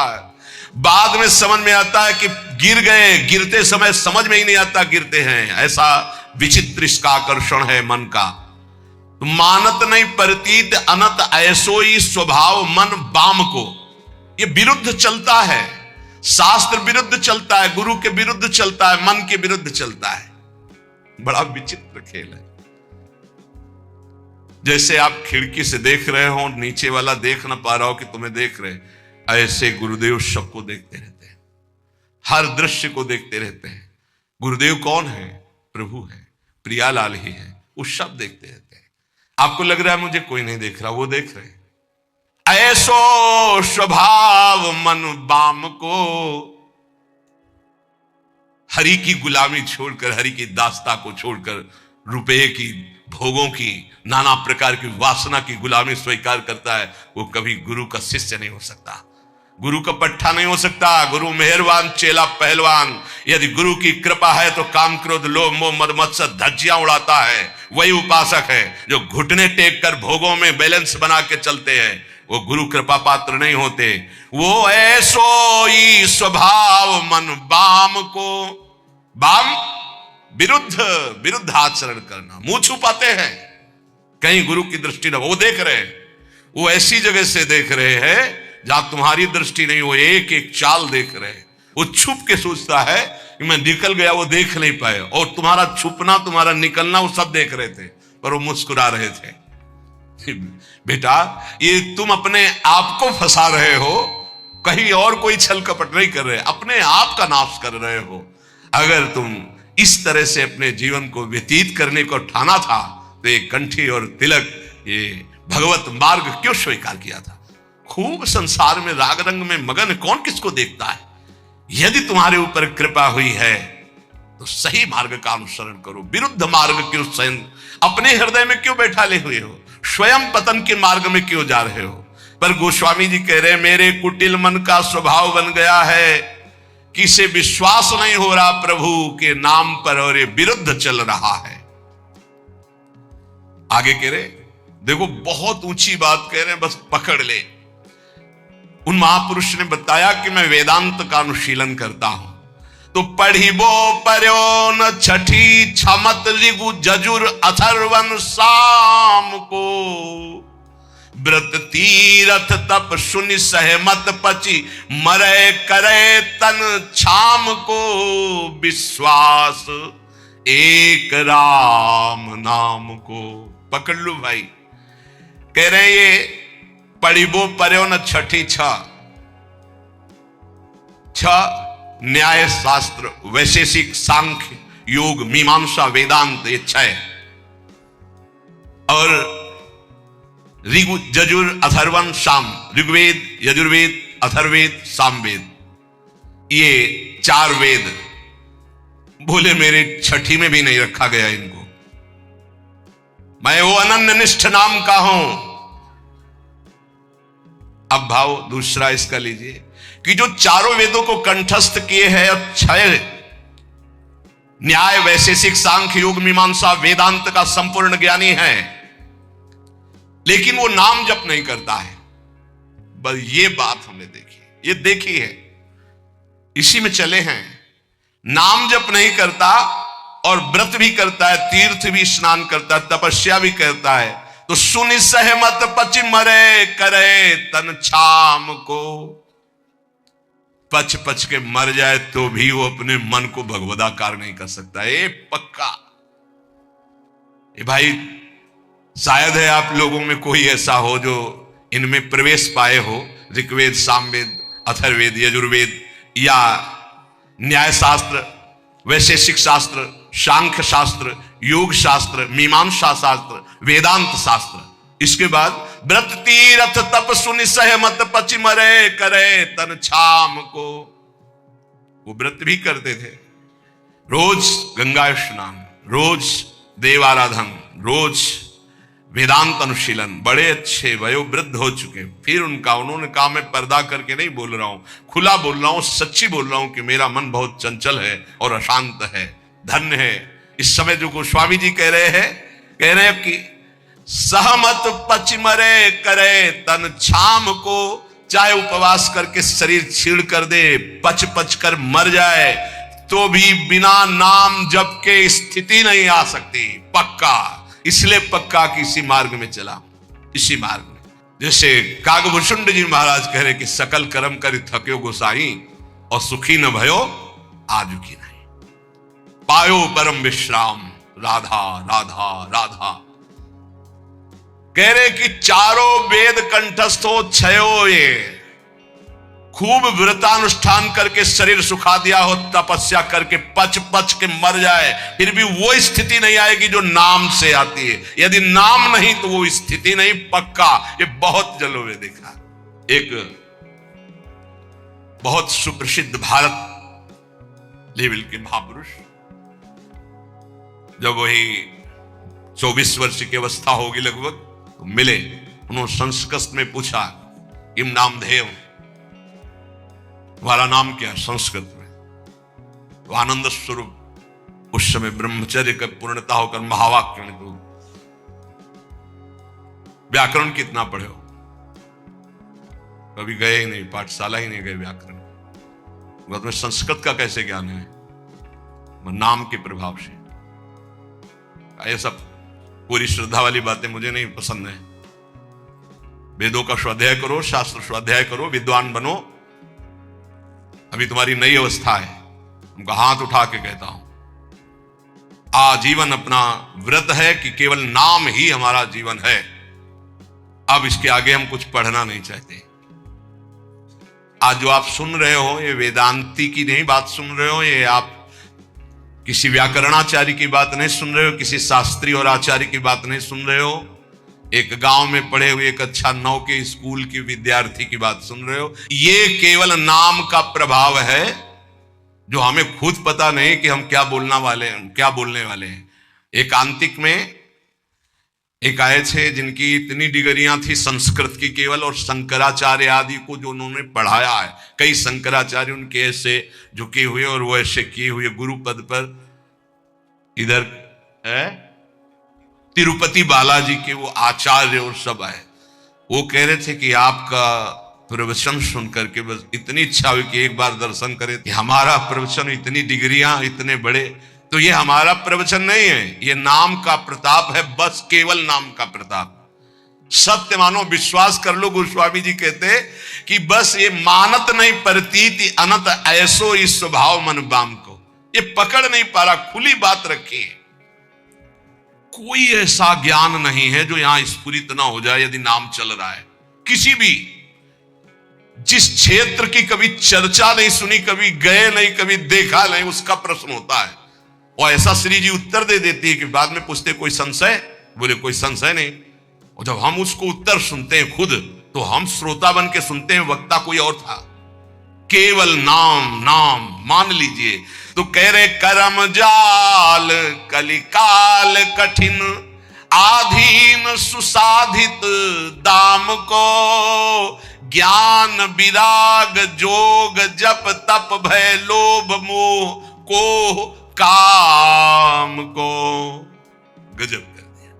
बाद में समझ में आता है कि गिर गए, गिरते समय समझ में ही नहीं आता गिरते हैं। ऐसा विचित्र इसका आकर्षण है मन का। तो मानत नहीं प्रतीत अनत ऐसोई स्वभाव मन बाम को। ये विरुद्ध चलता है, शास्त्र विरुद्ध चलता है, गुरु के विरुद्ध चलता है, मन के विरुद्ध चलता है। बड़ा विचित्र खेल है। जैसे आप खिड़की से देख रहे हो, नीचे वाला देख ना पा रहा हो कि तुम्हें देख रहे, ऐसे गुरुदेव सबको देखते रहते हैं, हर दृश्य को देखते रहते हैं। गुरुदेव कौन है? प्रभु है, प्रियालाल ही है, वो सब देखते रहते हैं। आपको लग रहा है मुझे कोई नहीं देख रहा, वो देख रहे हैं। ऐसो स्वभाव मन बाम को, हरि की गुलामी छोड़कर, हरि की दास्ता को छोड़कर, रुपये की, भोगों की, नाना प्रकार की वासना की गुलामी स्वीकार करता है, वो कभी गुरु का शिष्य नहीं हो सकता, गुरु का पट्टा नहीं हो सकता। गुरु मेहरबान, चेला पहलवान। यदि गुरु की कृपा है तो काम, क्रोध, लोभ, मोह, मद, मत्सर धज्जियां उड़ाता है, वही उपासक है। जो घुटने टेक कर भोगों में बैलेंस बना के चलते हैं, वो गुरु कृपा पात्र नहीं होते। वो ऐसो ही स्वभाव मन बाम को, बाम विरुद्ध आचरण करना, मुंह छुपाते हैं, कहीं गुरु की दृष्टि न। वो देख रहे हैं, वो ऐसी जगह से देख रहे हैं जहां तुम्हारी दृष्टि नहीं, वो एक एक चाल देख रहे हैं। वो छुप के सोचता है कि मैं निकल गया, वो देख नहीं पाए, और तुम्हारा छुपना, तुम्हारा निकलना वो सब देख रहे थे, पर वो मुस्कुरा रहे थे। बेटा, ये तुम अपने आप को फंसा रहे हो, कहीं और कोई छल कपट नहीं कर रहे, अपने आप का नाश कर रहे हो। अगर तुम इस तरह से अपने जीवन को व्यतीत करने को ठाना था तो ये कंठी और तिलक, ये भगवत मार्ग क्यों स्वीकार किया था? खूब संसार में राग रंग में मगन कौन किसको देखता है? यदि तुम्हारे ऊपर कृपा हुई है तो सही मार्ग का अनुसरण करो, विरुद्ध मार्ग क्यों स्वयं अपने हृदय में क्यों बैठा ले हुए हो? स्वयं पतन के मार्ग में क्यों जा रहे हो? पर गोस्वामी जी कह रहे हैं, मेरे कुटिल मन का स्वभाव बन गया है कि इसे विश्वास नहीं हो रहा प्रभु के नाम पर, और ये विरुद्ध चल रहा है। आगे कह रहे, देखो बहुत ऊंची बात कह रहे हैं, बस पकड़ ले। उन महापुरुष ने बताया कि मैं वेदांत का अनुशीलन करता हूं, तो पढ़िबो पर्यो न छठी छमत ऋगु जजुर अथर्वन साम को, व्रत तीरथ तप सुनि सहमत पची मरे करे तन छाम को, विश्वास एक राम नाम को। पकड़ लो भाई। कह रहे ये पढ़िबो पर्यो न छठी छ न्याय शास्त्र, वैशेषिक, सांख्य, योग, मीमांसा, वेदांत, ये छह, और ऋगु जजुर अथर्वन साम, ऋग्वेद, यजुर्वेद, अथर्वेद, सामवेद, ये चार वेद। बोले मेरे छठी में भी नहीं रखा गया इनको, मैं वो अनन्य निष्ठ नाम का हूं। अब भाव दूसरा इसका लीजिए कि जो चारों वेदों को कंठस्थ किए हैं और छह न्याय, वैशेषिक, सांख्य, योग, मीमांसा, वेदांत का संपूर्ण ज्ञानी है, लेकिन वो नाम जप नहीं करता है। बस ये बात हमने देखी, ये देखी है, इसी में चले हैं। नाम जप नहीं करता और व्रत भी करता है, तीर्थ भी स्नान करता है, तपस्या भी करता है, तो सुनि सहमत पच मरे करे तन छाम को। पच पच के मर जाए तो भी वो अपने मन को भगवदाकार नहीं कर सकता, ये पक्का। ये भाई शायद है आप लोगों में कोई ऐसा हो जो इनमें प्रवेश पाए हो, ऋग्वेद, सामवेद, अथर्वेद, यजुर्वेद, या न्याय शास्त्र, वैशेषिक शास्त्र, सांख्य शास्त्र, योग शास्त्र, मीमांसा शास्त्र, वेदांत शास्त्र। इसके बाद व्रत तीरथ तप सुनि सहमत पचि मरे करे तन छाम को। वो व्रत भी करते थे, रोज गंगा स्नान, रोज देवाराधन, रोज वेदांत अनुशीलन, बड़े अच्छे वयोवृद्ध हो चुके। फिर उन्होंने कहा मैं पर्दा करके नहीं बोल रहा हूं, खुला बोल रहा हूं, सच्ची बोल रहा हूं कि मेरा मन बहुत चंचल है और अशांत है। धन्य है इस समय जो गोस्वामी जी कह रहे हैं कि सहमत पच मरे करे तन छाम को, चाहे उपवास करके शरीर छीड़ कर दे, पच पच कर मर जाए तो भी बिना नाम जप के स्थिति नहीं आ सकती। पक्का, इसलिए पक्का कि इसी मार्ग में चला, इसी मार्ग में। जैसे कागभूषुंड जी महाराज कह रहे कि सकल कर्म कर थक्यो गोसाई और सुखी न भयो आजू की नहीं, पायो परम विश्राम राधा राधा राधा। कह रहे कि चारों वेद कंठस्थ हो, छयो ये खूब व्रतानुष्ठान करके शरीर सुखा दिया हो, तपस्या करके पच पच के मर जाए, फिर भी वो स्थिति नहीं आएगी जो नाम से आती है। यदि नाम नहीं तो वो स्थिति नहीं, पक्का। ये बहुत जगहों में देखा। एक बहुत सुप्रसिद्ध भारत लेवल के महापुरुष जब वही 24 वर्ष की अवस्था होगी लगभग, तो मिले। उन्होंने संस्कृत में पूछा, किम नामधेय, तुम्हारा नाम क्या है संस्कृत में? तो आनंद स्वरूप उस समय ब्रह्मचर्य का पूर्णता होकर महावाक्य ने, तो व्याकरण कितना पढ़े हो? कभी गए ही नहीं, पाठशाला ही नहीं गए व्याकरण। तुम्हें संस्कृत का कैसे ज्ञान है? नाम के प्रभाव से। ये सब पूरी श्रद्धा वाली बातें मुझे नहीं पसंद है। वेदों का स्वाध्याय करो, शास्त्र स्वाध्याय करो, विद्वान बनो। अभी तुम्हारी नई अवस्था है। उनका हाथ उठा के कहता हूं, आजीवन अपना व्रत है कि केवल नाम ही हमारा जीवन है। अब इसके आगे हम कुछ पढ़ना नहीं चाहते। आज जो आप सुन रहे हो, ये वेदांती की नहीं बात सुन रहे हो, ये आप किसी व्याकरणाचार्य की बात नहीं सुन रहे हो, किसी शास्त्री और आचार्य की बात नहीं सुन रहे हो, एक गांव में पढ़े हुए एक अच्छा 9 के स्कूल के विद्यार्थी की बात सुन रहे हो। ये केवल नाम का प्रभाव है जो हमें खुद पता नहीं कि हम क्या बोलने वाले हैं। एकांतिक में एक आए थे जिनकी इतनी डिग्रियां थी संस्कृत की केवल, और शंकराचार्य आदि को जो उन्होंने पढ़ाया है, कई शंकराचार्य उनके ऐसे झुके हुए और वो ऐसे किए हुए गुरु पद पर, इधर है तिरुपति बालाजी के वो आचार्य और सब आए। वो कह रहे थे कि आपका प्रवचन सुन करके बस इतनी इच्छा हुई कि एक बार दर्शन करें। कि हमारा प्रवचन, इतनी डिग्रियां, इतने बड़े, तो ये हमारा प्रवचन नहीं है, ये नाम का प्रताप है, बस केवल नाम का प्रताप। सत्य मानो, विश्वास कर लो। गोस्वामी जी कहते कि बस ये मानत नहीं प्रतीति अनंत ऐसो इस स्वभाव मन बाम को, ये पकड़ नहीं पा रहा। खुली बात रखी है, कोई ऐसा ज्ञान नहीं है जो यहां स्फुरित ना हो जाए यदि नाम चल रहा है। किसी भी जिस क्षेत्र की कभी चर्चा नहीं सुनी, कभी गए नहीं, कभी देखा नहीं, उसका प्रश्न होता है और ऐसा श्री जी उत्तर दे देती है कि बाद में पूछते कोई संशय? बोले कोई संशय नहीं। और जब हम उसको उत्तर सुनते हैं खुद, तो हम श्रोता बन के सुनते हैं, वक्ता कोई और था। केवल नाम नाम मान लीजिए। तो कह रहे कर्म जाल कलिकाल कठिन, आधीन सुसाधित दाम को, ज्ञान विराग जोग जप तप भय लोभ मोह को काम को। गजब कर दिया।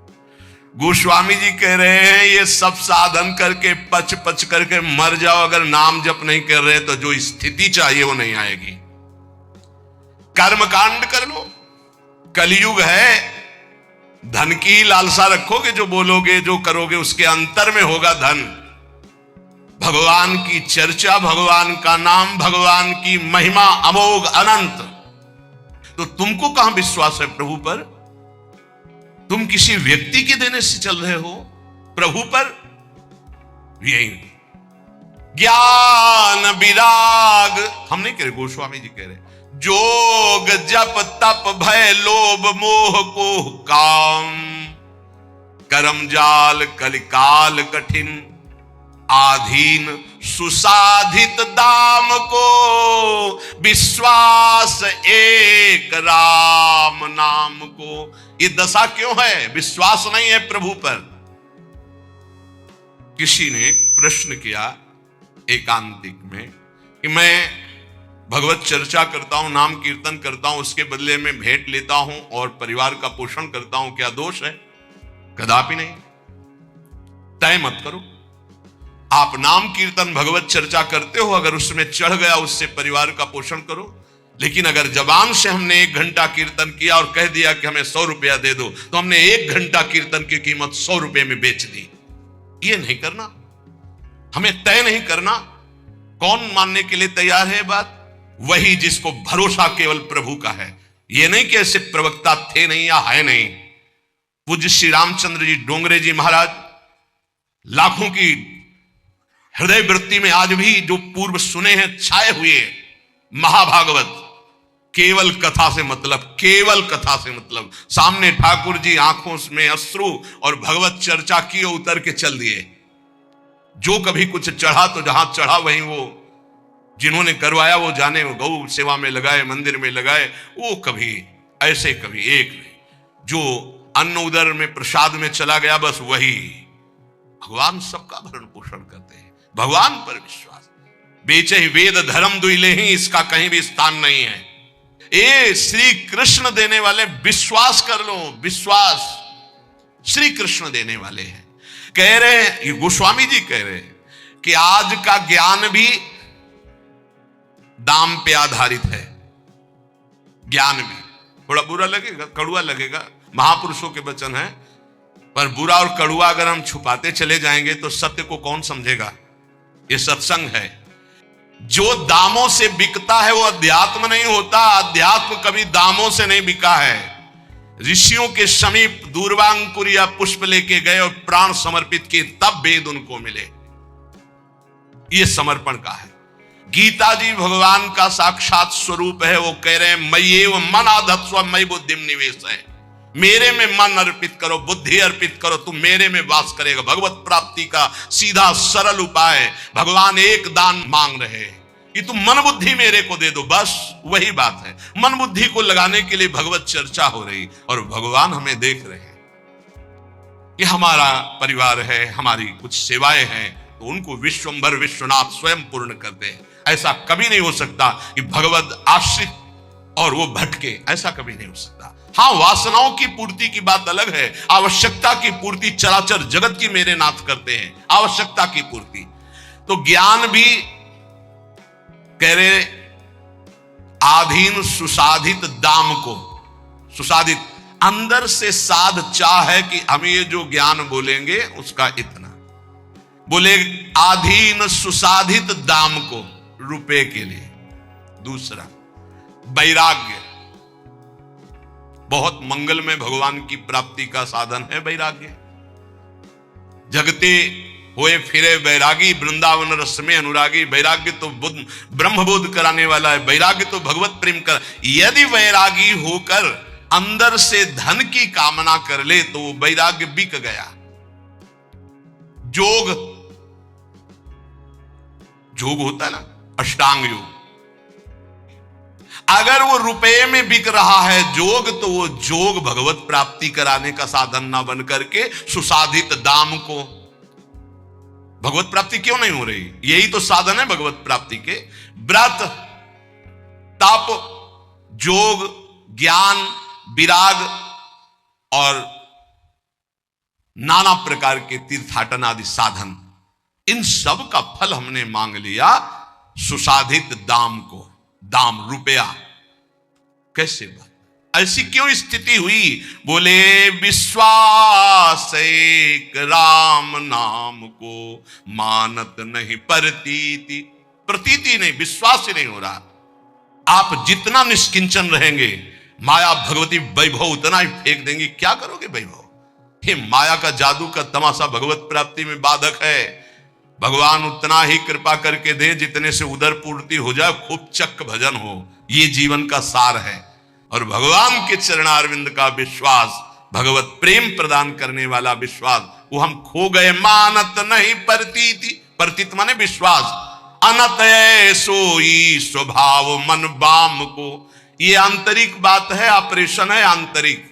गोस्वामी जी कह रहे हैं ये सब साधन करके पच पच करके मर जाओ, अगर नाम जप नहीं कर रहे तो जो स्थिति चाहिए वो नहीं आएगी। कर्म कांड कर लो, कलयुग है, धन की लालसा रखोगे, जो बोलोगे जो करोगे उसके अंतर में होगा धन। भगवान की चर्चा, भगवान का नाम, भगवान की महिमा अमोघ अनंत। तो तुमको कहां विश्वास है प्रभु पर? तुम किसी व्यक्ति के देने से चल रहे हो, प्रभु पर यही ज्ञान विराग हम नहीं कह रहे, गोस्वामी जी कह रहे जोग जप तप भय लोभ मोह को काम, कर्म जाल कलिकाल कठिन, आधीन सुसाधित दाम को, विश्वास एक राम नाम को। ये दशा क्यों है? विश्वास नहीं है प्रभु पर। किसी ने प्रश्न किया एकांतिक में कि मैं भगवत चर्चा करता हूं, नाम कीर्तन करता हूं, उसके बदले में भेंट लेता हूं और परिवार का पोषण करता हूं, क्या दोष है? कदापि नहीं। तय मत करो। आप नाम कीर्तन भगवत चर्चा करते हो, अगर उसमें चढ़ गया उससे परिवार का पोषण करो। लेकिन अगर जबान से हमने 1 घंटा कीर्तन किया और कह दिया कि हमें 100 रुपया दे दो, तो हमने 1 घंटा कीर्तन की कीमत 100 रुपये में बेच दी। ये नहीं करना, हमें तय नहीं करना। कौन मानने के लिए तैयार है बात? वही जिसको भरोसा केवल प्रभु का है। ये नहीं कि ऐसे प्रवक्ता थे नहीं या है नहीं। पूज्य श्री रामचंद्र जी डोंगरे जी महाराज लाखों की हृदय वृत्ति में आज भी जो पूर्व सुने हैं छाए हुए महाभागवत, केवल कथा से मतलब, केवल कथा से मतलब। सामने ठाकुर जी आंखों में अश्रु और भगवत चर्चा की उतर के चल दिए। जो कभी कुछ चढ़ा तो जहां चढ़ा वहीं वो जिन्होंने करवाया वो जाने, वो गौ सेवा में लगाए, मंदिर में लगाए, वो कभी ऐसे कभी एक नहीं। जो अन्न उदर में प्रसाद में चला गया बस वही। भगवान सबका भरण पोषण करते हैं। भगवान पर विश्वास, बेचे ही वेद धर्म दुइले ही, इसका कहीं भी स्थान नहीं है। ए श्री कृष्ण देने वाले, विश्वास कर लो। विश्वास श्री कृष्ण देने वाले हैं। कह रहे हैं, ये गोस्वामी जी कह रहे हैं कि आज का ज्ञान भी दाम पे आधारित है। ज्ञान भी थोड़ा बुरा लगेगा, कड़ुआ लगेगा, महापुरुषों के वचन है, पर बुरा और कड़ुआ अगर हम छुपाते चले जाएंगे तो सत्य को कौन समझेगा? ये सत्संग है। जो दामों से बिकता है वो अध्यात्म नहीं होता। अध्यात्म कभी दामों से नहीं बिका है। ऋषियों के समीप दूर्वांकुर या पुष्प लेके गए और प्राण समर्पित किए, तब वेद उनको मिले। ये समर्पण का है। गीता जी भगवान का साक्षात स्वरूप है। वो कह रहे हैं मय्येव मन आधत्स्व मयि बुद्धिम निवेश है। मेरे में मन अर्पित करो, बुद्धि अर्पित करो, तुम मेरे में वास करेगा। भगवत प्राप्ति का सीधा सरल उपाय। भगवान एक दान मांग रहे हैं कि तुम मन बुद्धि मेरे को दे दो, बस वही बात है। मन बुद्धि को लगाने के लिए भगवत चर्चा हो रही और भगवान हमें देख रहे हैं कि हमारा परिवार है, हमारी कुछ सेवाएं हैं, तो उनको विश्वंभर विश्वनाथ स्वयं पूर्ण करते हैं। ऐसा कभी नहीं हो सकता कि भगवत आश्रित और वो भटके, ऐसा कभी नहीं हो सकता। हाँ, वासनाओं की पूर्ति की बात अलग है। आवश्यकता की पूर्ति चराचर जगत की मेरे नाथ करते हैं, आवश्यकता की पूर्ति। तो ज्ञान भी कह रहे आधीन सुसाधित दाम को, सुसाधित अंदर से साध चाह है कि हम ये जो ज्ञान बोलेंगे उसका इतना बोले, आधीन सुसाधित दाम को, रुपए के लिए। दूसरा वैराग्य, बहुत मंगल में भगवान की प्राप्ति का साधन है वैराग्य। जगते हुए फिरे वैरागी, वृंदावन रस में अनुरागी। वैराग्य तो बुद्ध ब्रह्म बोध कराने वाला है। वैराग्य तो भगवत प्रेम कर। यदि वैरागी होकर अंदर से धन की कामना कर ले तो वैराग्य बिक गया। जोग होता है ना, अष्टांग योग, अगर वो रुपए में बिक रहा है जोग, तो वो जोग भगवत प्राप्ति कराने का साधन ना बन करके सुसाधित दाम को। भगवत प्राप्ति क्यों नहीं हो रही? यही तो साधन है भगवत प्राप्ति के। व्रत, तप, जोग, ज्ञान, विराग और नाना प्रकार के तीर्थाटन आदि साधन, इन सब का फल हमने मांग लिया सुसाधित दाम को। दाम रुपया, कैसे बात? ऐसी क्यों स्थिति हुई? बोले विश्वास एक राम नाम को, मानत नहीं प्रतीति। प्रतीति नहीं, विश्वास ही नहीं हो रहा। आप जितना निष्किंचन रहेंगे, माया भगवती वैभव उतना ही फेंक देंगे। क्या करोगे वैभव? हे माया का जादू का तमाशा भगवत प्राप्ति में बाधक है। भगवान उतना ही कृपा करके दे जितने से उदर पूर्ति हो जाए, खूब चक्क भजन हो। ये जीवन का सार है। और भगवान के चरणारविंद का विश्वास, भगवत प्रेम प्रदान करने वाला विश्वास, वो हम खो गए। मानत नहीं प्रतीति, प्रतीत माने विश्वास। अनतय सोई स्वभाव मन बाम को, ये आंतरिक बात है, ऑपरेशन है आंतरिक।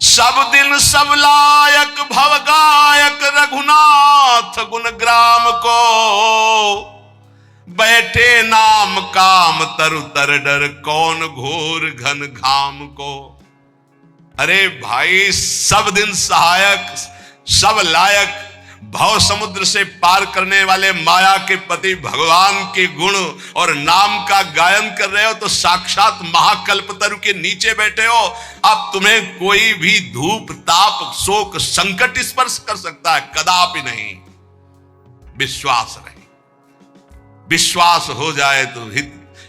सब दिन सब लायक भव गायक रघुनाथ गुण ग्राम को, बैठे नाम काम तरु तर डर कौन घोर घन घाम को। अरे भाई, सब दिन सहायक सब लायक भव समुद्र से पार करने वाले माया के पति भगवान के गुण और नाम का गायन कर रहे हो तो साक्षात महाकल्पतरु के नीचे बैठे हो। अब तुम्हें कोई भी धूप ताप शोक संकट स्पर्श कर सकता है? कदापि नहीं। विश्वास रहे, विश्वास हो जाए तो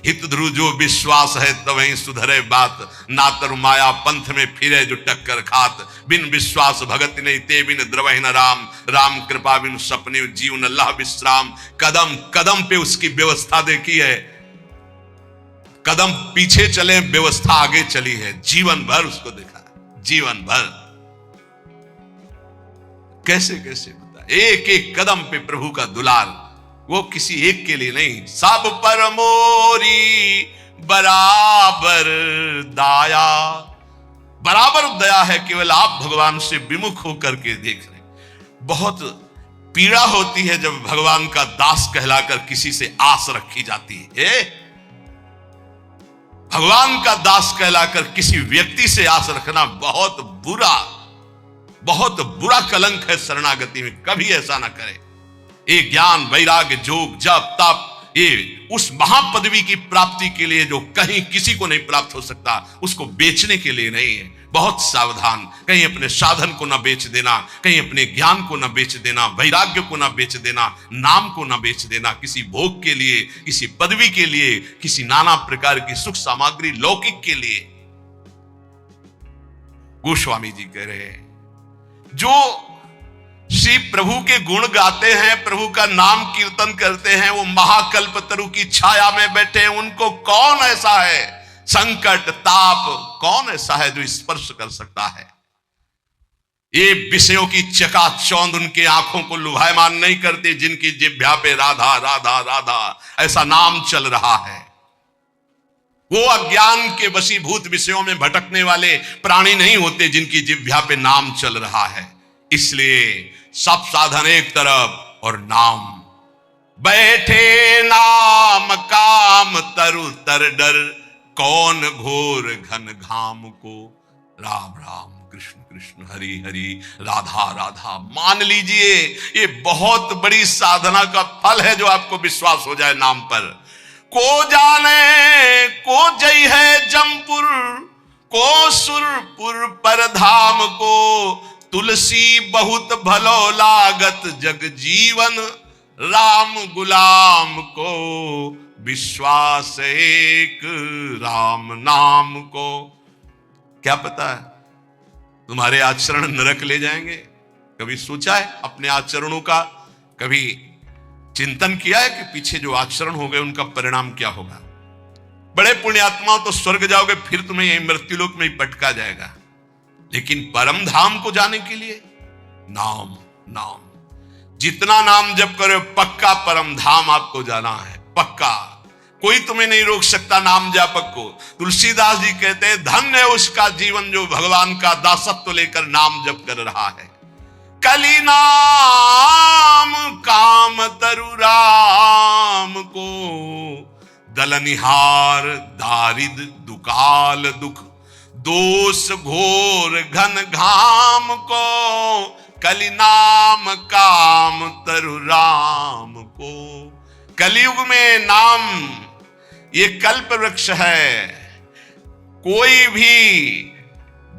हित ध्रुव जो विश्वास है तवहीं सुधरे बात। ना तरु माया पंथ में फिरे जो टक्कर खात, बिन विश्वास भगत नहीं ते बिन द्रवहि न राम। राम कृपा बिन सपने जीवन अल्लाह विश्राम। कदम कदम पे उसकी व्यवस्था देखी है, कदम पीछे चले व्यवस्था आगे चली है, जीवन भर उसको देखा, जीवन भर कैसे कैसे बता, एक एक कदम पे प्रभु का दुलार, वो किसी एक के लिए नहीं, सब पर मोरी बराबर दाया। बराबर दया है, केवल आप भगवान से विमुख होकर के देख रहे। बहुत पीड़ा होती है जब भगवान का दास कहलाकर किसी से आस रखी जाती है। भगवान का दास कहलाकर किसी व्यक्ति से आस रखना बहुत बुरा कलंक है शरणागति में। कभी ऐसा ना करे। ये ज्ञान वैराग्य जोग जप तप, ये उस महापदवी की प्राप्ति के लिए जो कहीं किसी को नहीं प्राप्त हो सकता, उसको बेचने के लिए नहीं है। बहुत सावधान, कहीं अपने साधन को ना बेच देना, कहीं अपने ज्ञान को ना बेच देना, वैराग्य को ना बेच देना, नाम को ना बेच देना, किसी भोग के लिए, किसी पदवी के लिए, किसी नाना प्रकार की सुख सामग्री लौकिक के लिए। गोस्वामी जी कह रहे हैं, जो श्री प्रभु के गुण गाते हैं, प्रभु का नाम कीर्तन करते हैं, वो महाकल्पतरु की छाया में बैठे हैं। उनको कौन ऐसा है, संकट ताप कौन ऐसा है जो स्पर्श कर सकता है? ये विषयों की चकाचौंध उनके आंखों को लुभायमान नहीं करते, जिनकी जिह्वा पे राधा राधा राधा ऐसा नाम चल रहा है। वो अज्ञान के वशीभूत विषयों में भटकने वाले प्राणी नहीं होते, जिनकी जिह्वा पे नाम चल रहा है। इसलिए सब साधन एक तरफ और नाम। बैठे नाम काम तरु तर डर कौन घोर घन घाम को। राम राम कृष्ण कृष्ण हरि हरि राधा राधा। मान लीजिए ये बहुत बड़ी साधना का फल है जो आपको विश्वास हो जाए नाम पर। को जाने को जय है जमपुर, को सुरपुर पर धाम को। तुलसी बहुत भलो लागत जग जीवन, राम गुलाम को विश्वास एक राम नाम को। क्या पता है तुम्हारे आचरण नरक ले जाएंगे? कभी सोचा है अपने आचरणों का? कभी चिंतन किया है कि पीछे जो आचरण हो गए उनका परिणाम क्या होगा? बड़े पुण्यात्मा तो स्वर्ग जाओगे, फिर तुम्हें यही मृत्युलोक में ही पटका जाएगा। लेकिन परम धाम को जाने के लिए नाम नाम, जितना नाम जप करो पक्का परम धाम आपको जाना है, पक्का। कोई तुम्हें नहीं रोक सकता नाम जापक को। तुलसीदास जी कहते हैं, धन्य है उसका जीवन जो भगवान का दासत्व लेकर नाम जप कर रहा है। कली नाम काम तरु राम को, दलनिहार दारिद दुकाल दुख। दोष घोर घन घाम को, कली नाम काम तरु राम को। कलयुग में नाम ये कल्प वृक्ष है। कोई भी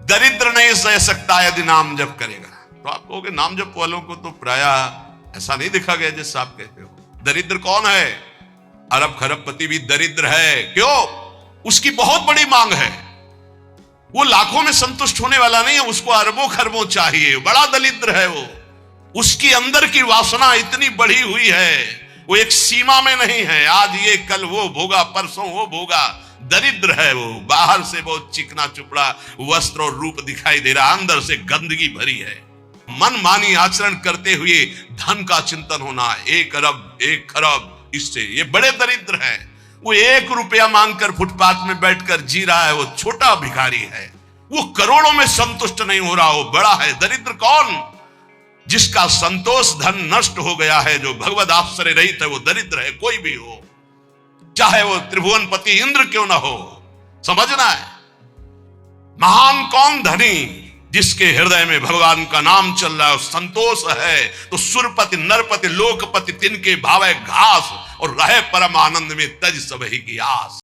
दरिद्र नहीं सह सकता यदि नाम जप करेगा। तो आप कहोगे नाम जप वालों को तो प्रायः ऐसा नहीं देखा गया जैसा आप कहते हो। दरिद्र कौन है? अरब खरबपति भी दरिद्र है। क्यों? उसकी बहुत बड़ी मांग है। वो लाखों में संतुष्ट होने वाला नहीं है, उसको अरबों खरबों चाहिए। बड़ा दरिद्र है वो। उसकी अंदर की वासना इतनी बढ़ी हुई है, वो एक सीमा में नहीं है। आज ये कल वो भोगा, परसों वो भोगा। दरिद्र है वो। बाहर से बहुत चिकना चुपड़ा वस्त्र और रूप दिखाई दे रहा, अंदर से गंदगी भरी है। मनमानी आचरण करते हुए धन का चिंतन होना, 1 अरब 1 खरब, इससे ये बड़े दरिद्र हैं। वो 1 रुपया मांगकर फुटपाथ में बैठकर जी रहा है, वो छोटा भिखारी है। वो करोड़ों में संतुष्ट नहीं हो रहा, वो बड़ा है। दरिद्र कौन? जिसका संतोष धन नष्ट हो गया है, जो भगवद आश्रय रहित है, वो दरिद्र है। कोई भी हो, चाहे वो त्रिभुवनपति इंद्र क्यों ना हो, समझना है। महान कौन? धनी, जिसके हृदय में भगवान का नाम चल रहा है, संतोष है। तो सुरपति नरपति लोकपति तिनके भावे घास, और रहे परम आनंद में तज सब ही की आस।